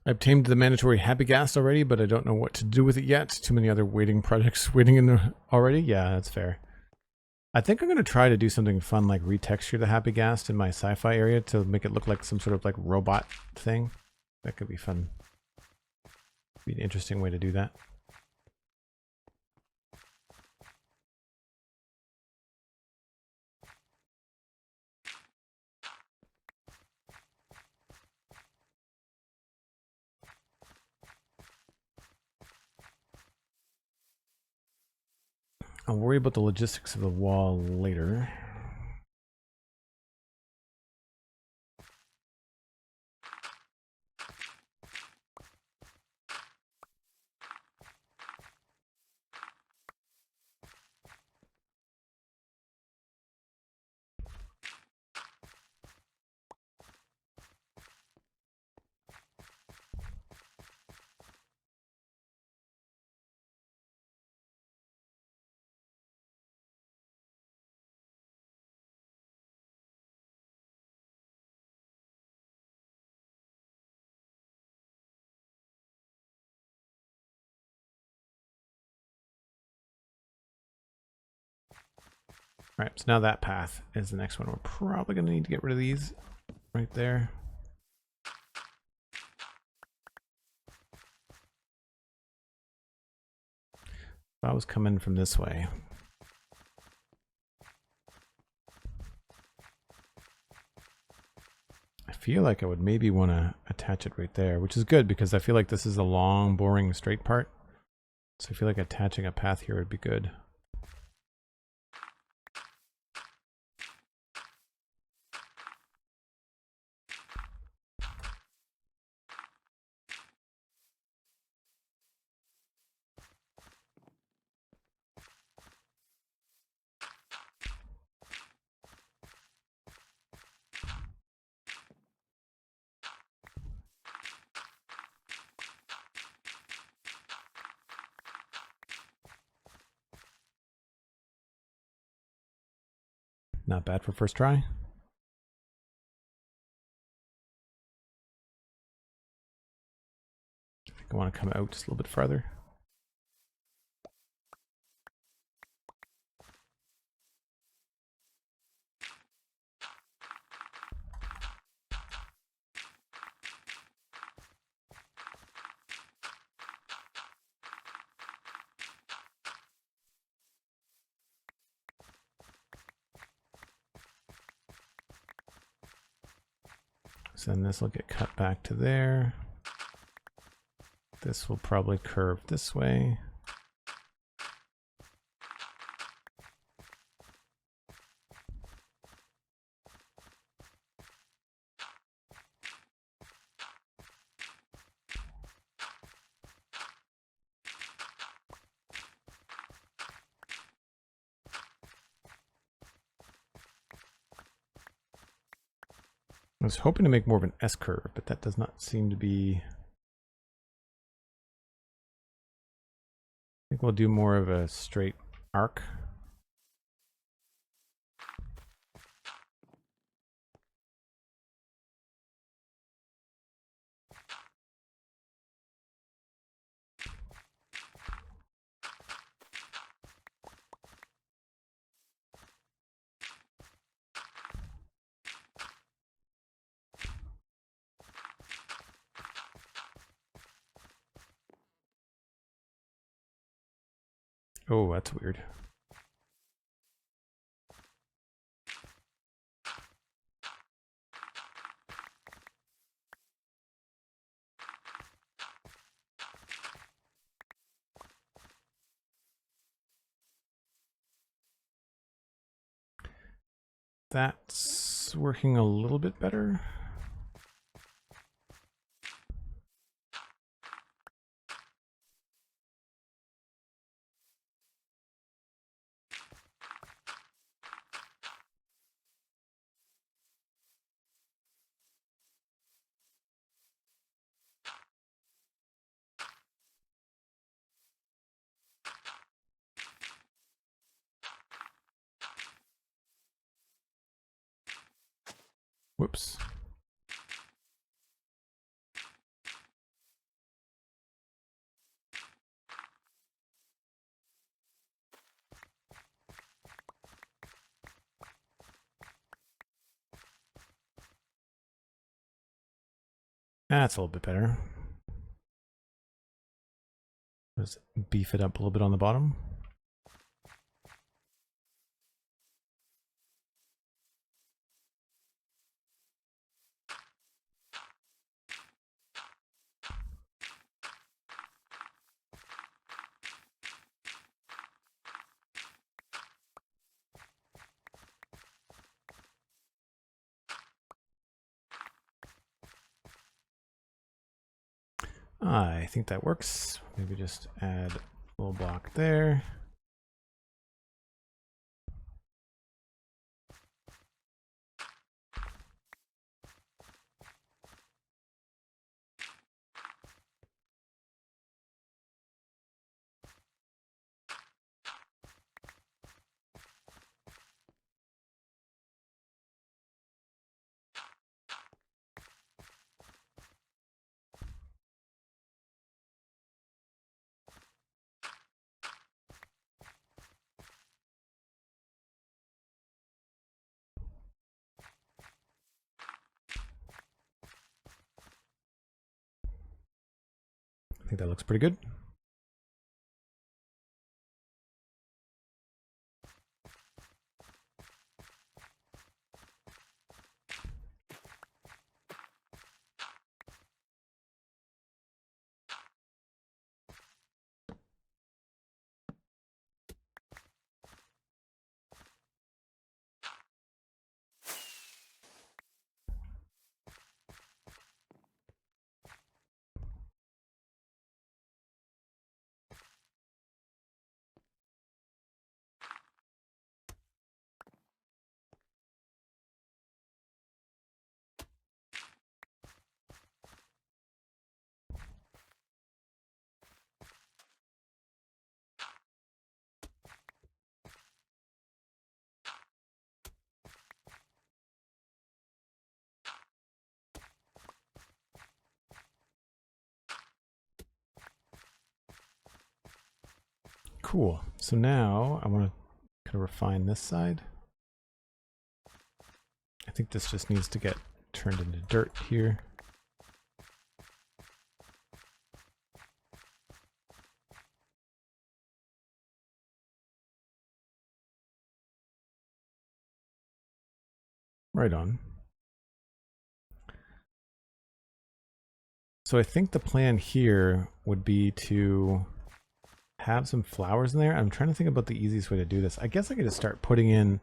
I obtained the mandatory happy gas already, but I don't know what to do with it yet. Too many other waiting projects waiting in there already. Yeah, that's fair. I think I'm going to try to do something fun like retexture the happy gas in my sci-fi area to make it look like some sort of like robot thing. That could be fun. Be an interesting way to do that. I'll worry about the logistics of the wall later. All right, so now that path is the next one. We're probably going to need to get rid of these right there. If I was coming from this way. I feel like I would maybe want to attach it right there, which is good because I feel like this is a long, boring, straight part. So I feel like attaching a path here would be good. Not bad for first try. I want to come out just a little bit farther. So then this will get cut back to there. This will probably curve this way. I was hoping to make more of an S-curve, but that does not seem to be... I think we'll do more of a straight arc. Oh, that's weird. That's working a little bit better. Whoops. That's a little bit better. Let's beef it up a little bit on the bottom. I think that works. Maybe just add a little block there. I think that looks pretty good. Cool. So now I want to kind of refine this side. I think this just needs to get turned into dirt here. Right on. So I think the plan here would be to have some flowers in there. I'm trying to think about the easiest way to do this. I guess I could just start putting in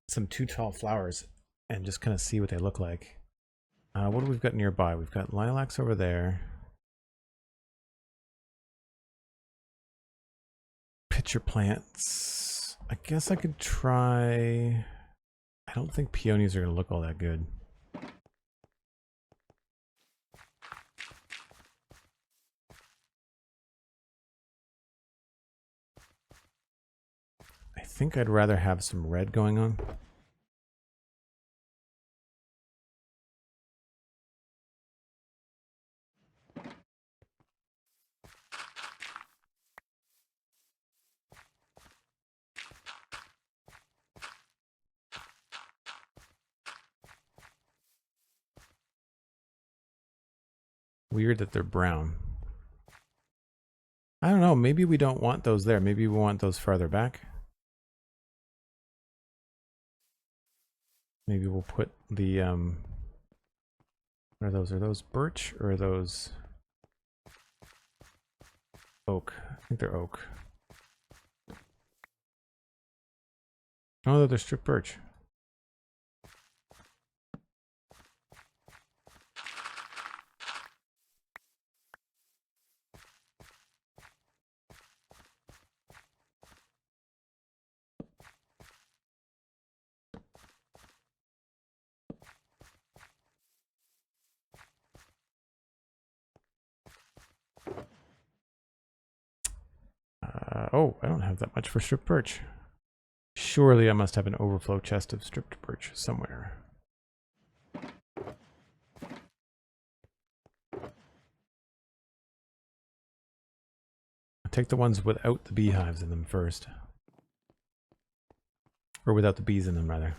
some too tall flowers and just kind of see what they look like. What do we've got nearby? We've got lilacs over there. Pitcher plants. I guess I could try... I don't think peonies are going to look all that good. I think I'd rather have some red going on. Weird that they're brown. I don't know, maybe we don't want those there. Maybe we want those farther back. Maybe we'll put the, what are those? Are those birch or are those oak? I think they're oak. Oh, they're strip birch. Oh, I don't have that much for stripped birch. Surely I must have an overflow chest of stripped birch somewhere. I'll take the ones without the beehives in them first. Or without the bees in them, rather.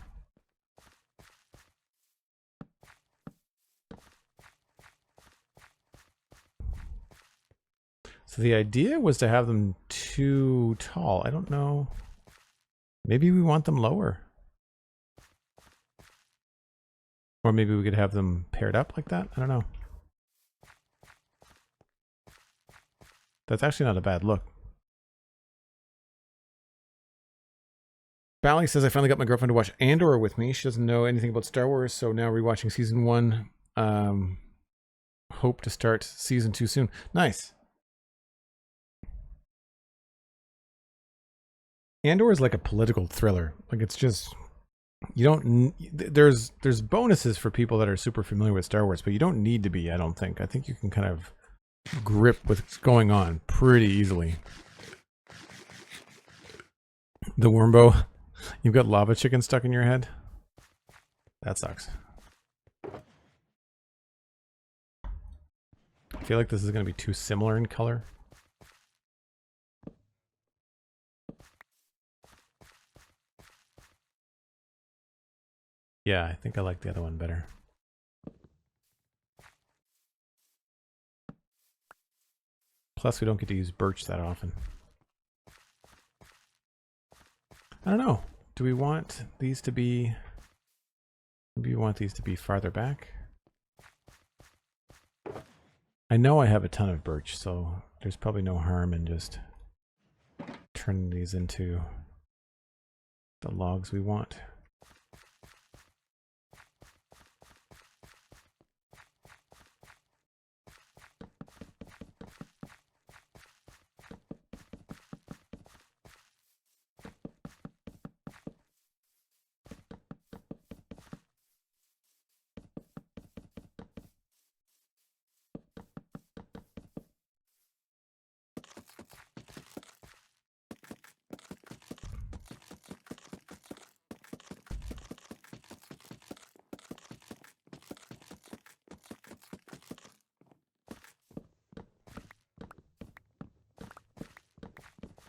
So the idea was to have them too tall. I don't know. Maybe we want them lower. Or maybe we could have them paired up like that. I don't know. That's actually not a bad look. Bally says, I finally got my girlfriend to watch Andor with me. She doesn't know anything about Star Wars, so now rewatching season 1. Hope to start season 2 soon. Nice. Andor is like a political thriller. Like, it's just, you don't, there's bonuses for people that are super familiar with Star Wars, but you don't need to be, I don't think. I think you can kind of grip what's going on pretty easily. The Wormbo, you've got lava chicken stuck in your head? That sucks. I feel like this is going to be too similar in color. Yeah, I think I like the other one better. Plus, we don't get to use birch that often. I don't know. Do we want these to be... Maybe we want these to be farther back? I know I have a ton of birch, so there's probably no harm in just turning these into the logs we want.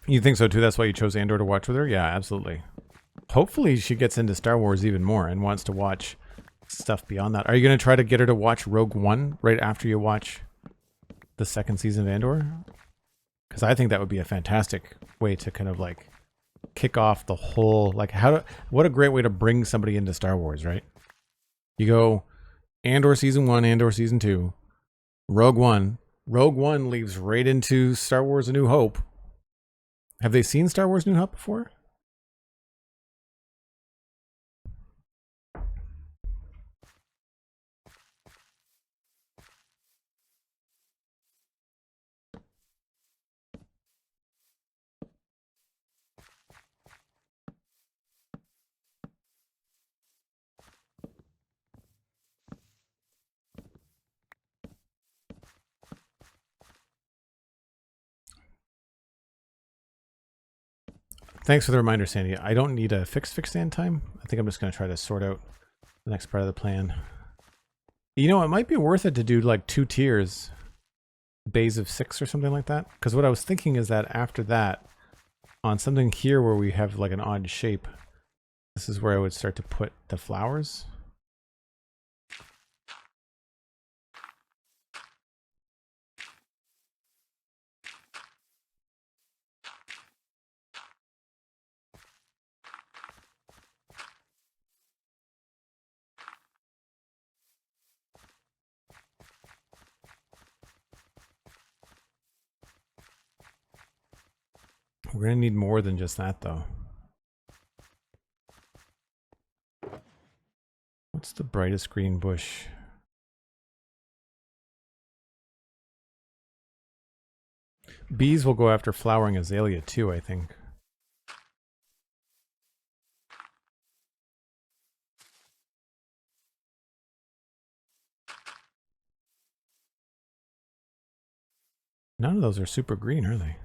You think so too? That's why you chose Andor to watch with her? Yeah, absolutely. Hopefully she gets into Star Wars even more and wants to watch stuff beyond that. Are you going to try to get her to watch Rogue One right after you watch the second season of Andor? Because I think that would be a fantastic way to kind of like kick off the whole, like what a great way to bring somebody into Star Wars, right? You go Andor season 1, Andor season 2, Rogue One. Rogue One leads right into Star Wars A New Hope. Have they seen Star Wars New Hope before? Thanks for the reminder, Sandy. I don't need a fixed stand time. I think I'm just going to try to sort out the next part of the plan. You know, it might be worth it to do like 2 tiers, bays of 6 or something like that. Because what I was thinking is that after that, on something here where we have like an odd shape, this is where I would start to put the flowers. We're going to need more than just that, though. What's the brightest green bush? Bees will go after flowering azalea, too, I think. None of those are super green, are they?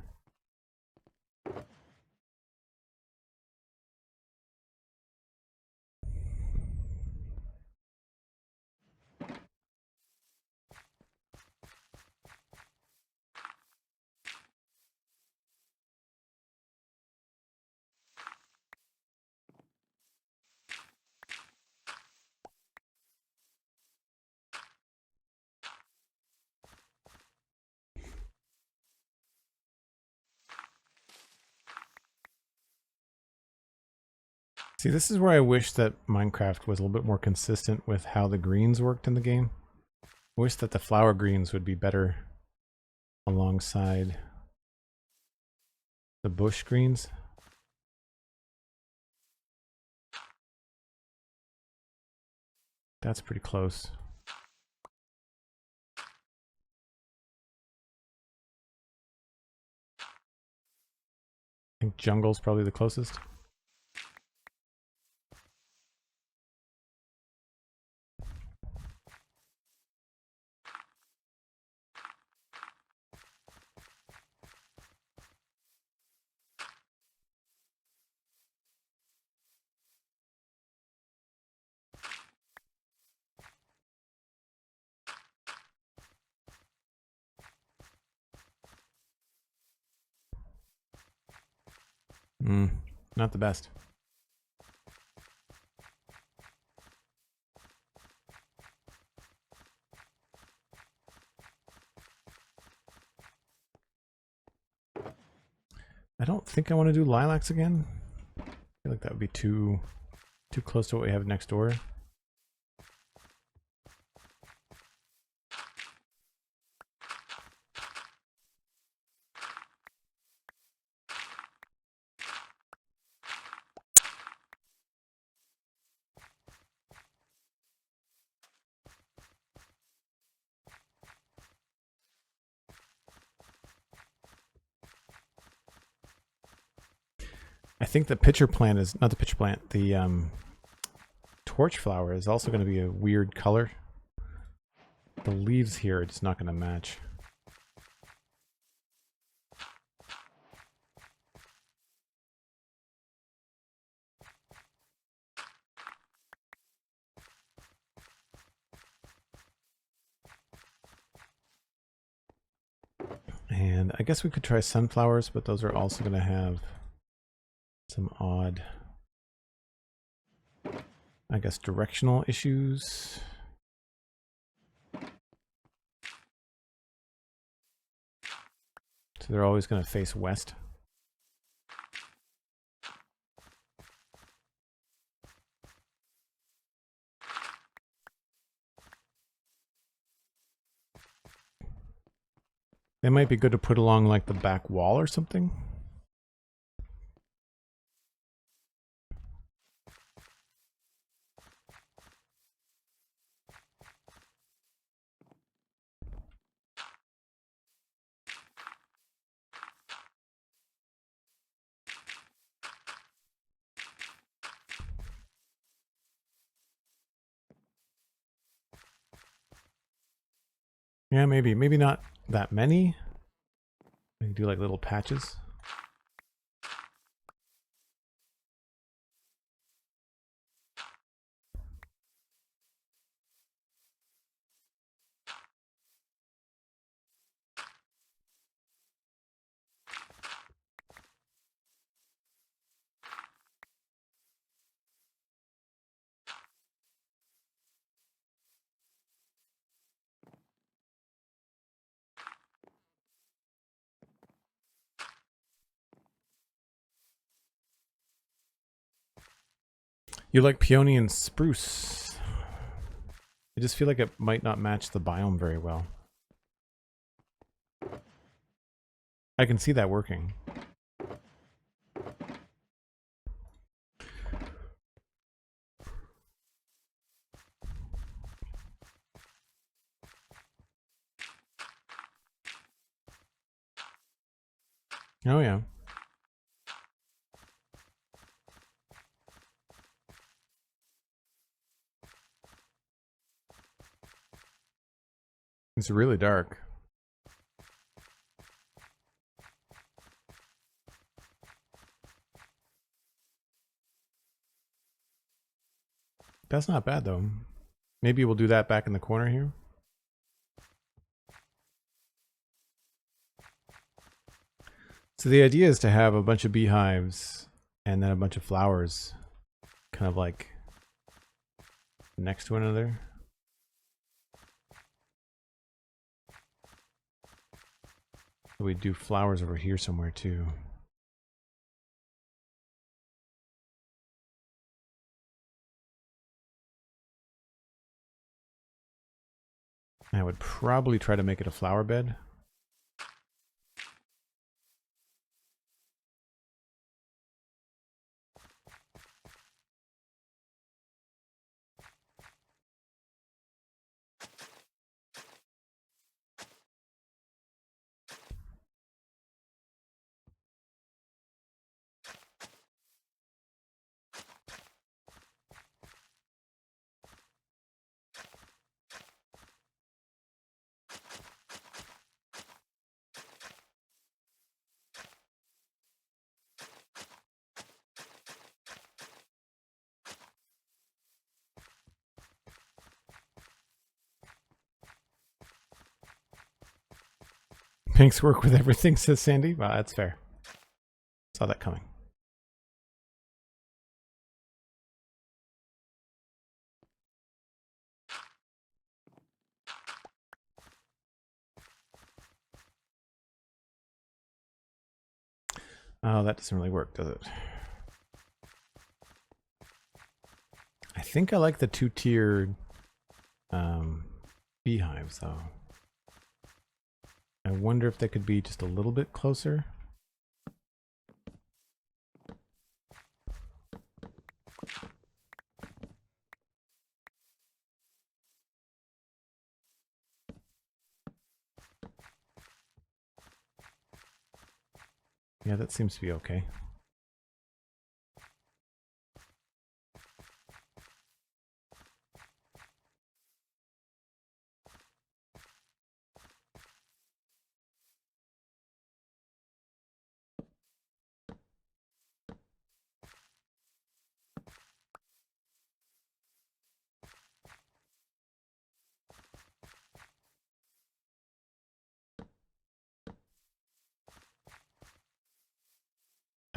See, this is where I wish that Minecraft was a little bit more consistent with how the greens worked in the game. I wish that the flower greens would be better alongside the bush greens. That's pretty close. I think jungle's probably the closest. Not the best. I don't think I want to do lilacs again. I feel like that would be too close to what we have next door. I think the pitcher plant is not the pitcher plant. The torch flower is also going to be a weird color. The leaves here are just not going to match. I And I guess we could try sunflowers, but those are also going to have some odd, I guess, directional issues. So they're always going to face west. They might be good to put along like the back wall or something. Yeah, maybe not that many. Maybe do like little patches. You like peony and spruce. I just feel like it might not match the biome very well. I can see that working. Oh yeah. It's really dark. That's not bad though. Maybe we'll do that back in the corner here. So the idea is to have a bunch of beehives and then a bunch of flowers kind of like next to one another. We do flowers over here somewhere too. I would probably try to make it a flower bed. Pinks work with everything, says Sandy. Well, that's fair. Saw that coming. Oh, that doesn't really work, does it? I think I like the two-tiered beehives, though. I wonder if they could be just a little bit closer. Yeah, that seems to be okay.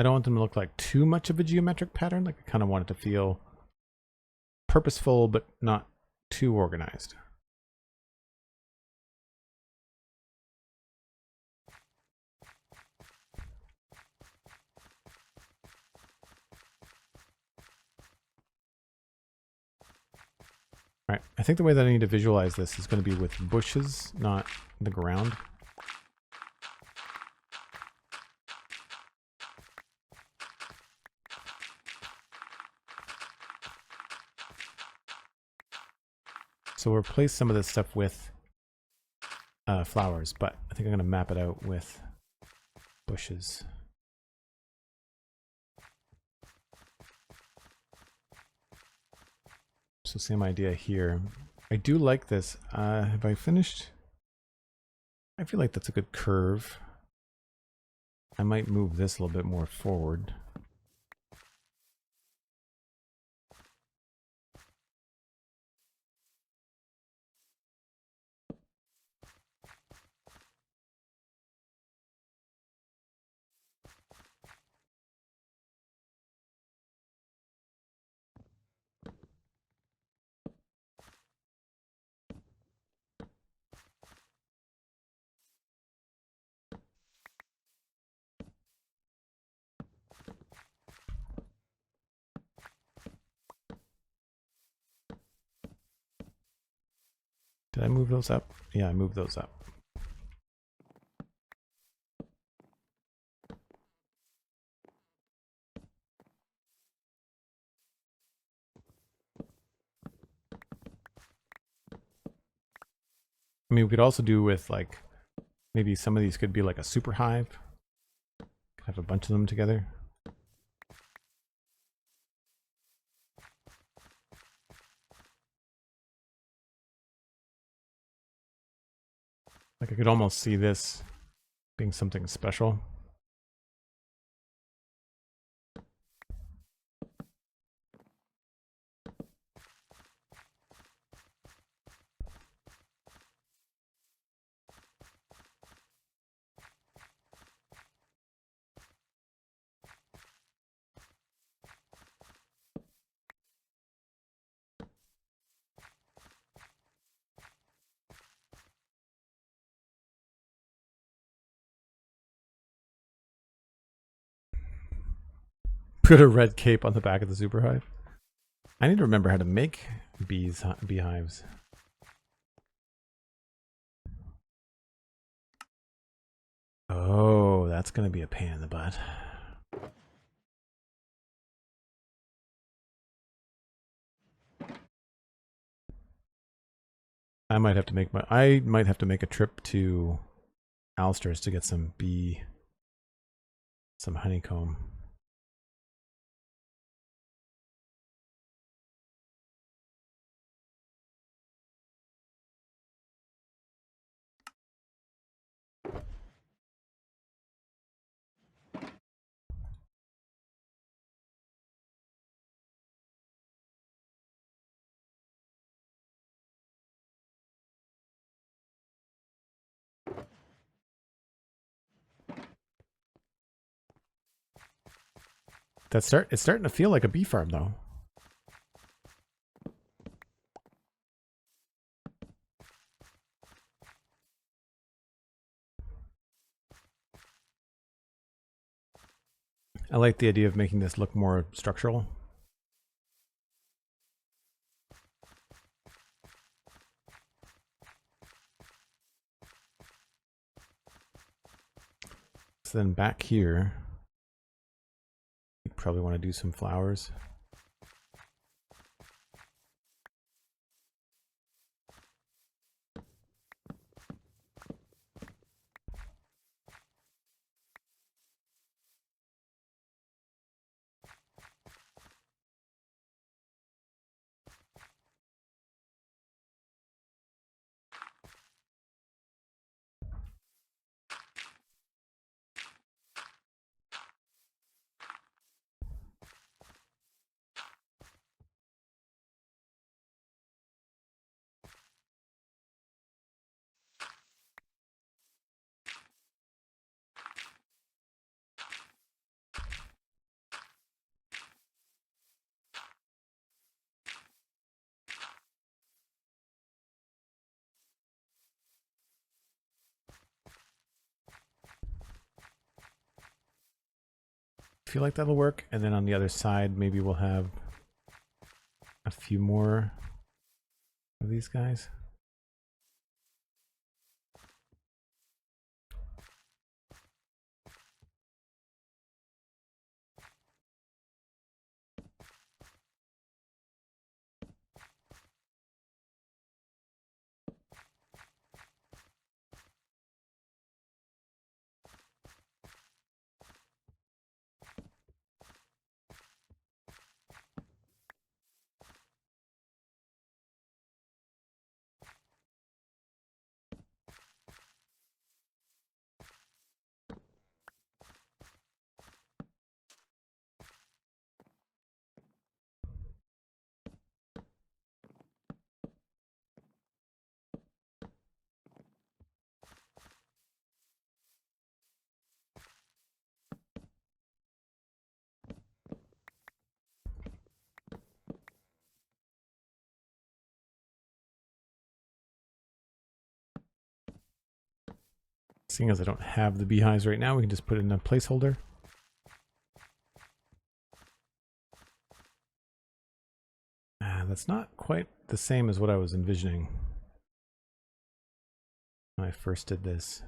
I don't want them to look like too much of a geometric pattern. Like I kind of want it to feel purposeful, but not too organized. All right, I think the way that I need to visualize this is going to be with bushes, not the ground. So we'll replace some of this stuff with flowers, but I think I'm going to map it out with bushes. So same idea here. I do like this. Have I finished? I feel like that's a good curve. I might move this a little bit more forward. Did I move those up? Yeah, I moved those up. I mean, we could also do with like, maybe some of these could be like a super hive. Could have a bunch of them together. Like I could almost see this being something special. Put a red cape on the back of the super hive. I need to remember how to make beehives. Oh, that's going to be a pain in the butt. I might have to make a trip to Alster's to get some honeycomb. It's starting to feel like a bee farm though. I like the idea of making this look more structural. So then back here, you probably want to do some flowers. I feel like that'll work. And then on the other side, maybe we'll have a few more of these guys. Seeing as I don't have the beehives right now, we can just put it in a placeholder. That's not quite the same as what I was envisioning when I first did this.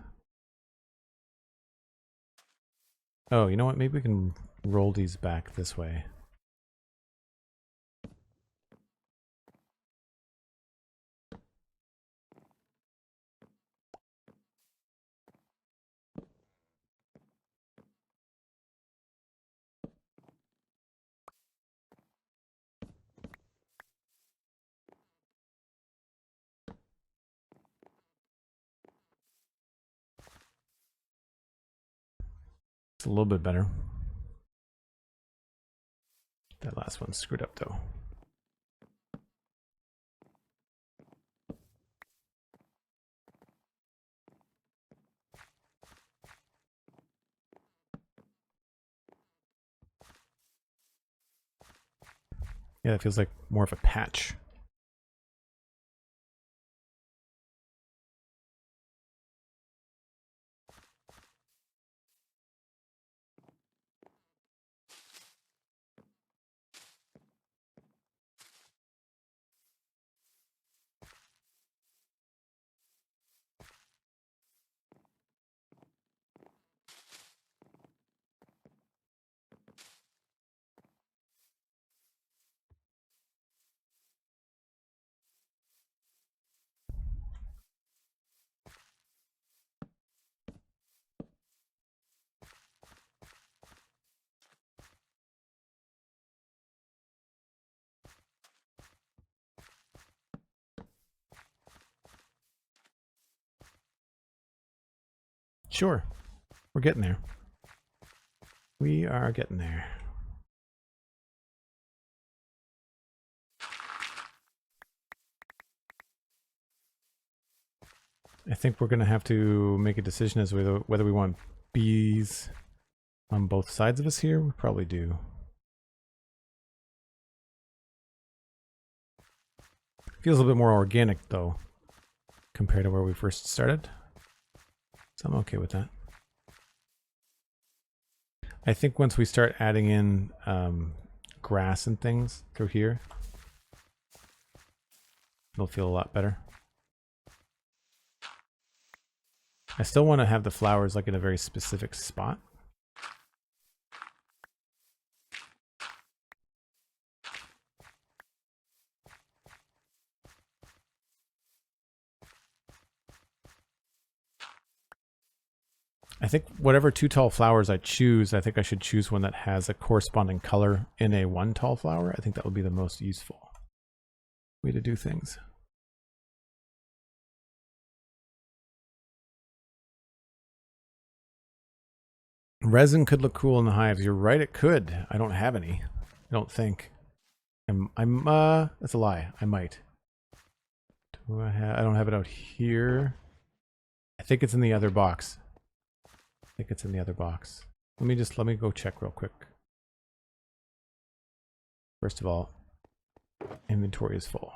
Oh, you know what? Maybe we can roll these back this way. It's a little bit better. That last one's screwed up though. Yeah, it feels like more of a patch. Sure, we're getting there. We are getting there. I think we're going to have to make a decision as to whether we want bees on both sides of us here. We probably do. Feels a little bit more organic though, compared to where we first started. So I'm okay with that. I think once we start adding in grass and things through here, it'll feel a lot better. I still want to have the flowers like in a very specific spot. I think whatever 2 tall flowers I choose, I think I should choose one that has a corresponding color in a 1 tall flower. I think that would be the most useful way to do things. Resin could look cool in the hives. You're right, it could. I don't have any. I don't think. That's a lie. I might. I don't have it out here. I think it's in the other box. I think it's in the other box. Let me go check real quick. First of all, inventory is full.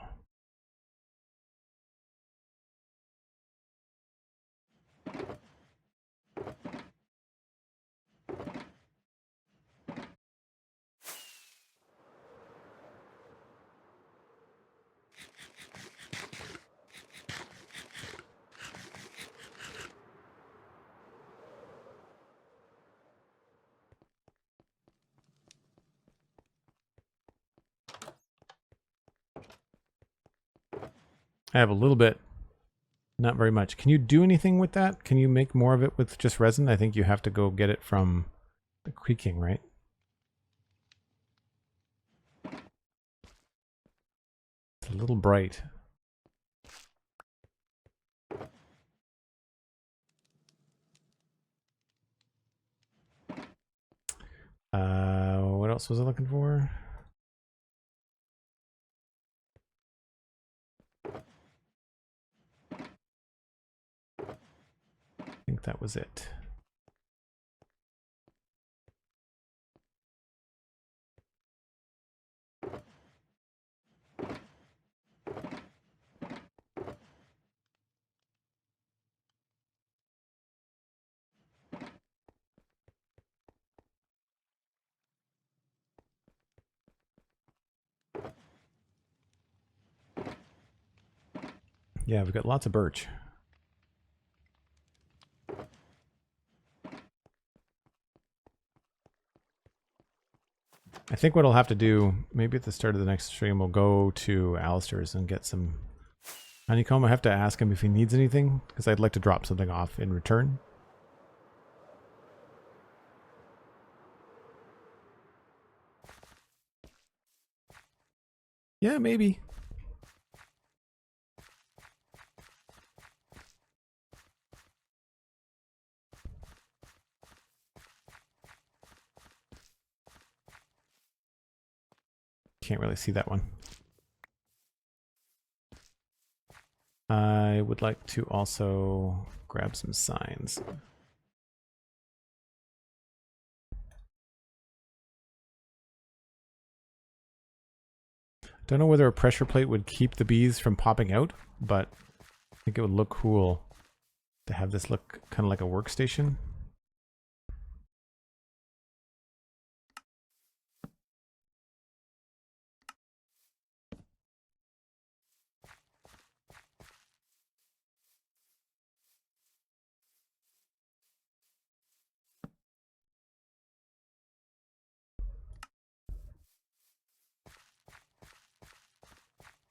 I have a little bit, not very much. Can you do anything with that? Can you make more of it with just resin? I think you have to go get it from the creaking, right? It's a little bright. What else was I looking for? I think that was it. Yeah, we've got lots of birch. I think what I'll have to do, maybe at the start of the next stream, we'll go to Alistair's and get some honeycomb. I have to ask him if he needs anything, because I'd like to drop something off in return. Yeah, maybe. Can't really see that one. I would like to also grab some signs. Don't know whether a pressure plate would keep the bees from popping out, but I think it would look cool to have this look kind of like a workstation.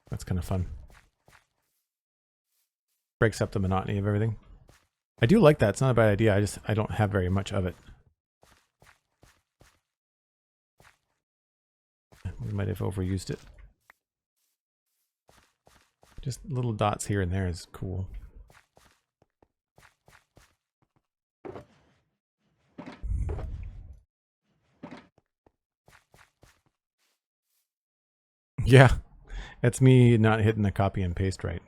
That's kind of fun. Breaks up the monotony of everything. I do like that. It's not a bad idea. I don't have very much of it. We might have overused it. Just little dots here and there is cool. Yeah, it's me not hitting the copy and paste right.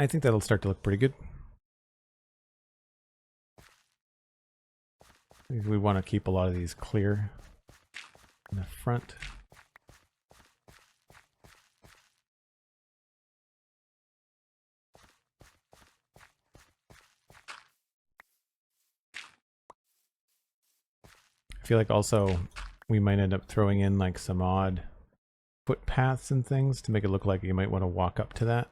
I think that'll start to look pretty good. We want to keep a lot of these clear in the front. I feel like also we might end up throwing in like some odd footpaths and things to make it look like you might want to walk up to that.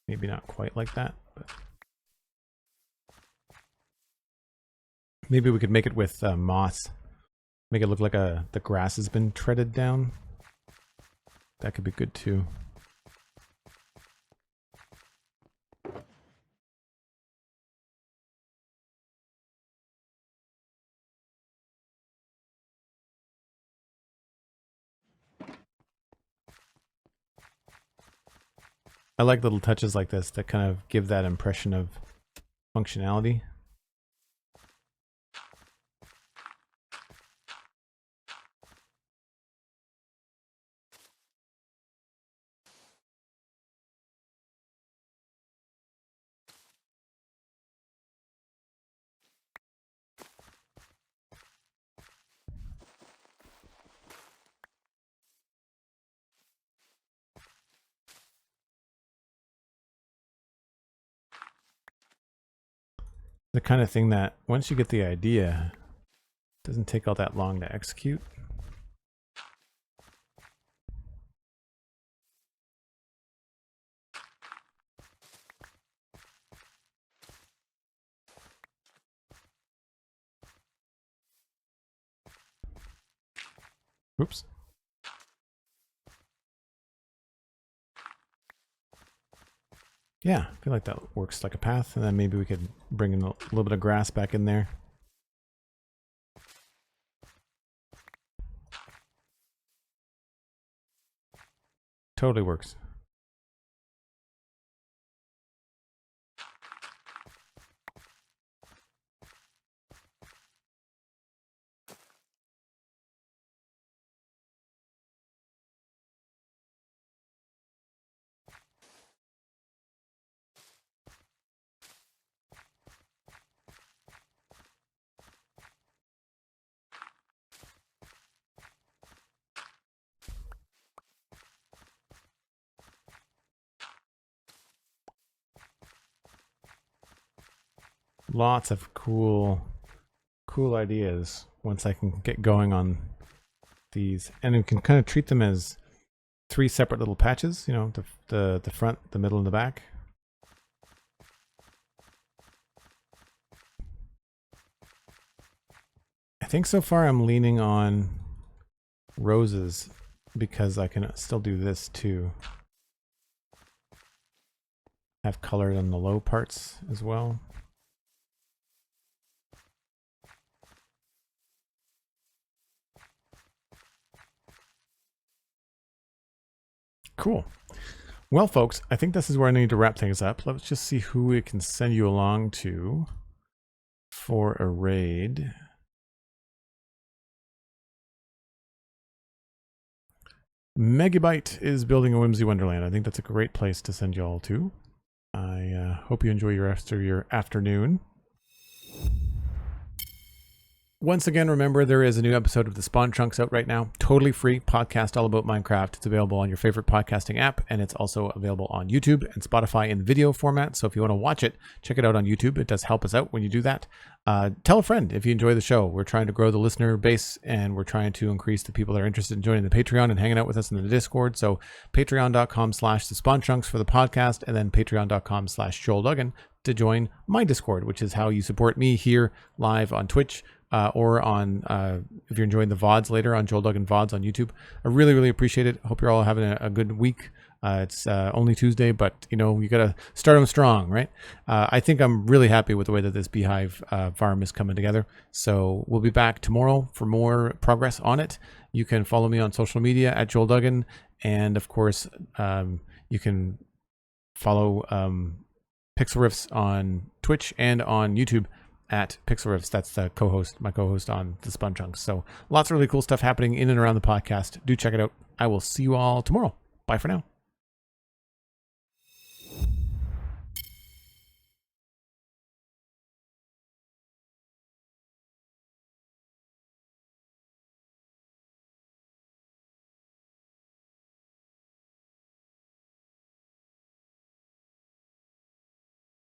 Maybe not quite like that, but maybe we could make it with moss. Make it look like the grass has been treaded down. That could be good too. I like little touches like this that kind of give that impression of functionality. the kind of thing that once you get the idea, it doesn't take all that long to execute. Oops. Yeah, I feel like that works like a path, and then maybe we could bring in a little bit of grass back in there. Totally works. Lots of cool ideas once I can get going on these, and we can kind of treat them as 3 separate little patches. You know, the front, the middle, and the back. I think so far I'm leaning on roses because I can still do this too. Have color on the low parts as well. Cool. Well, folks, I think this is where I need to wrap things up. Let's just see who we can send you along to for a raid. Megabyte is building a Whimsy Wonderland. I think that's a great place to send you all to. I hope you enjoy your afternoon. Once again, remember there is a new episode of the Spawn Chunks out right now. Totally free podcast all about Minecraft. It's available on your favorite podcasting app, and it's also available on YouTube and Spotify in video format. So if you want to watch it, check it out on YouTube. It does help us out when you do that. Tell a friend if you enjoy the show. We're trying to grow the listener base, and we're trying to increase the people that are interested in joining the Patreon and hanging out with us in the Discord. So patreon.com/thespawnchunks for the podcast, and then patreon.com/JoelDuggan to join my Discord, which is how you support me here live on Twitch. Or on, if you're enjoying the VODs later on Joel Duggan VODs on YouTube. I really, really appreciate it. Hope you're all having a good week. It's only Tuesday, but you know, you got to start them strong, right? I think I'm really happy with the way that this beehive farm is coming together. So we'll be back tomorrow for more progress on it. You can follow me on social media at Joel Duggan. And of course, you can follow Pixel Riffs on Twitch and on YouTube at Pixel Riffs. That's the my co-host on the Spawn Chunks. So lots of really cool stuff happening in and around the podcast. Do check it out. I will see you all tomorrow. Bye for now.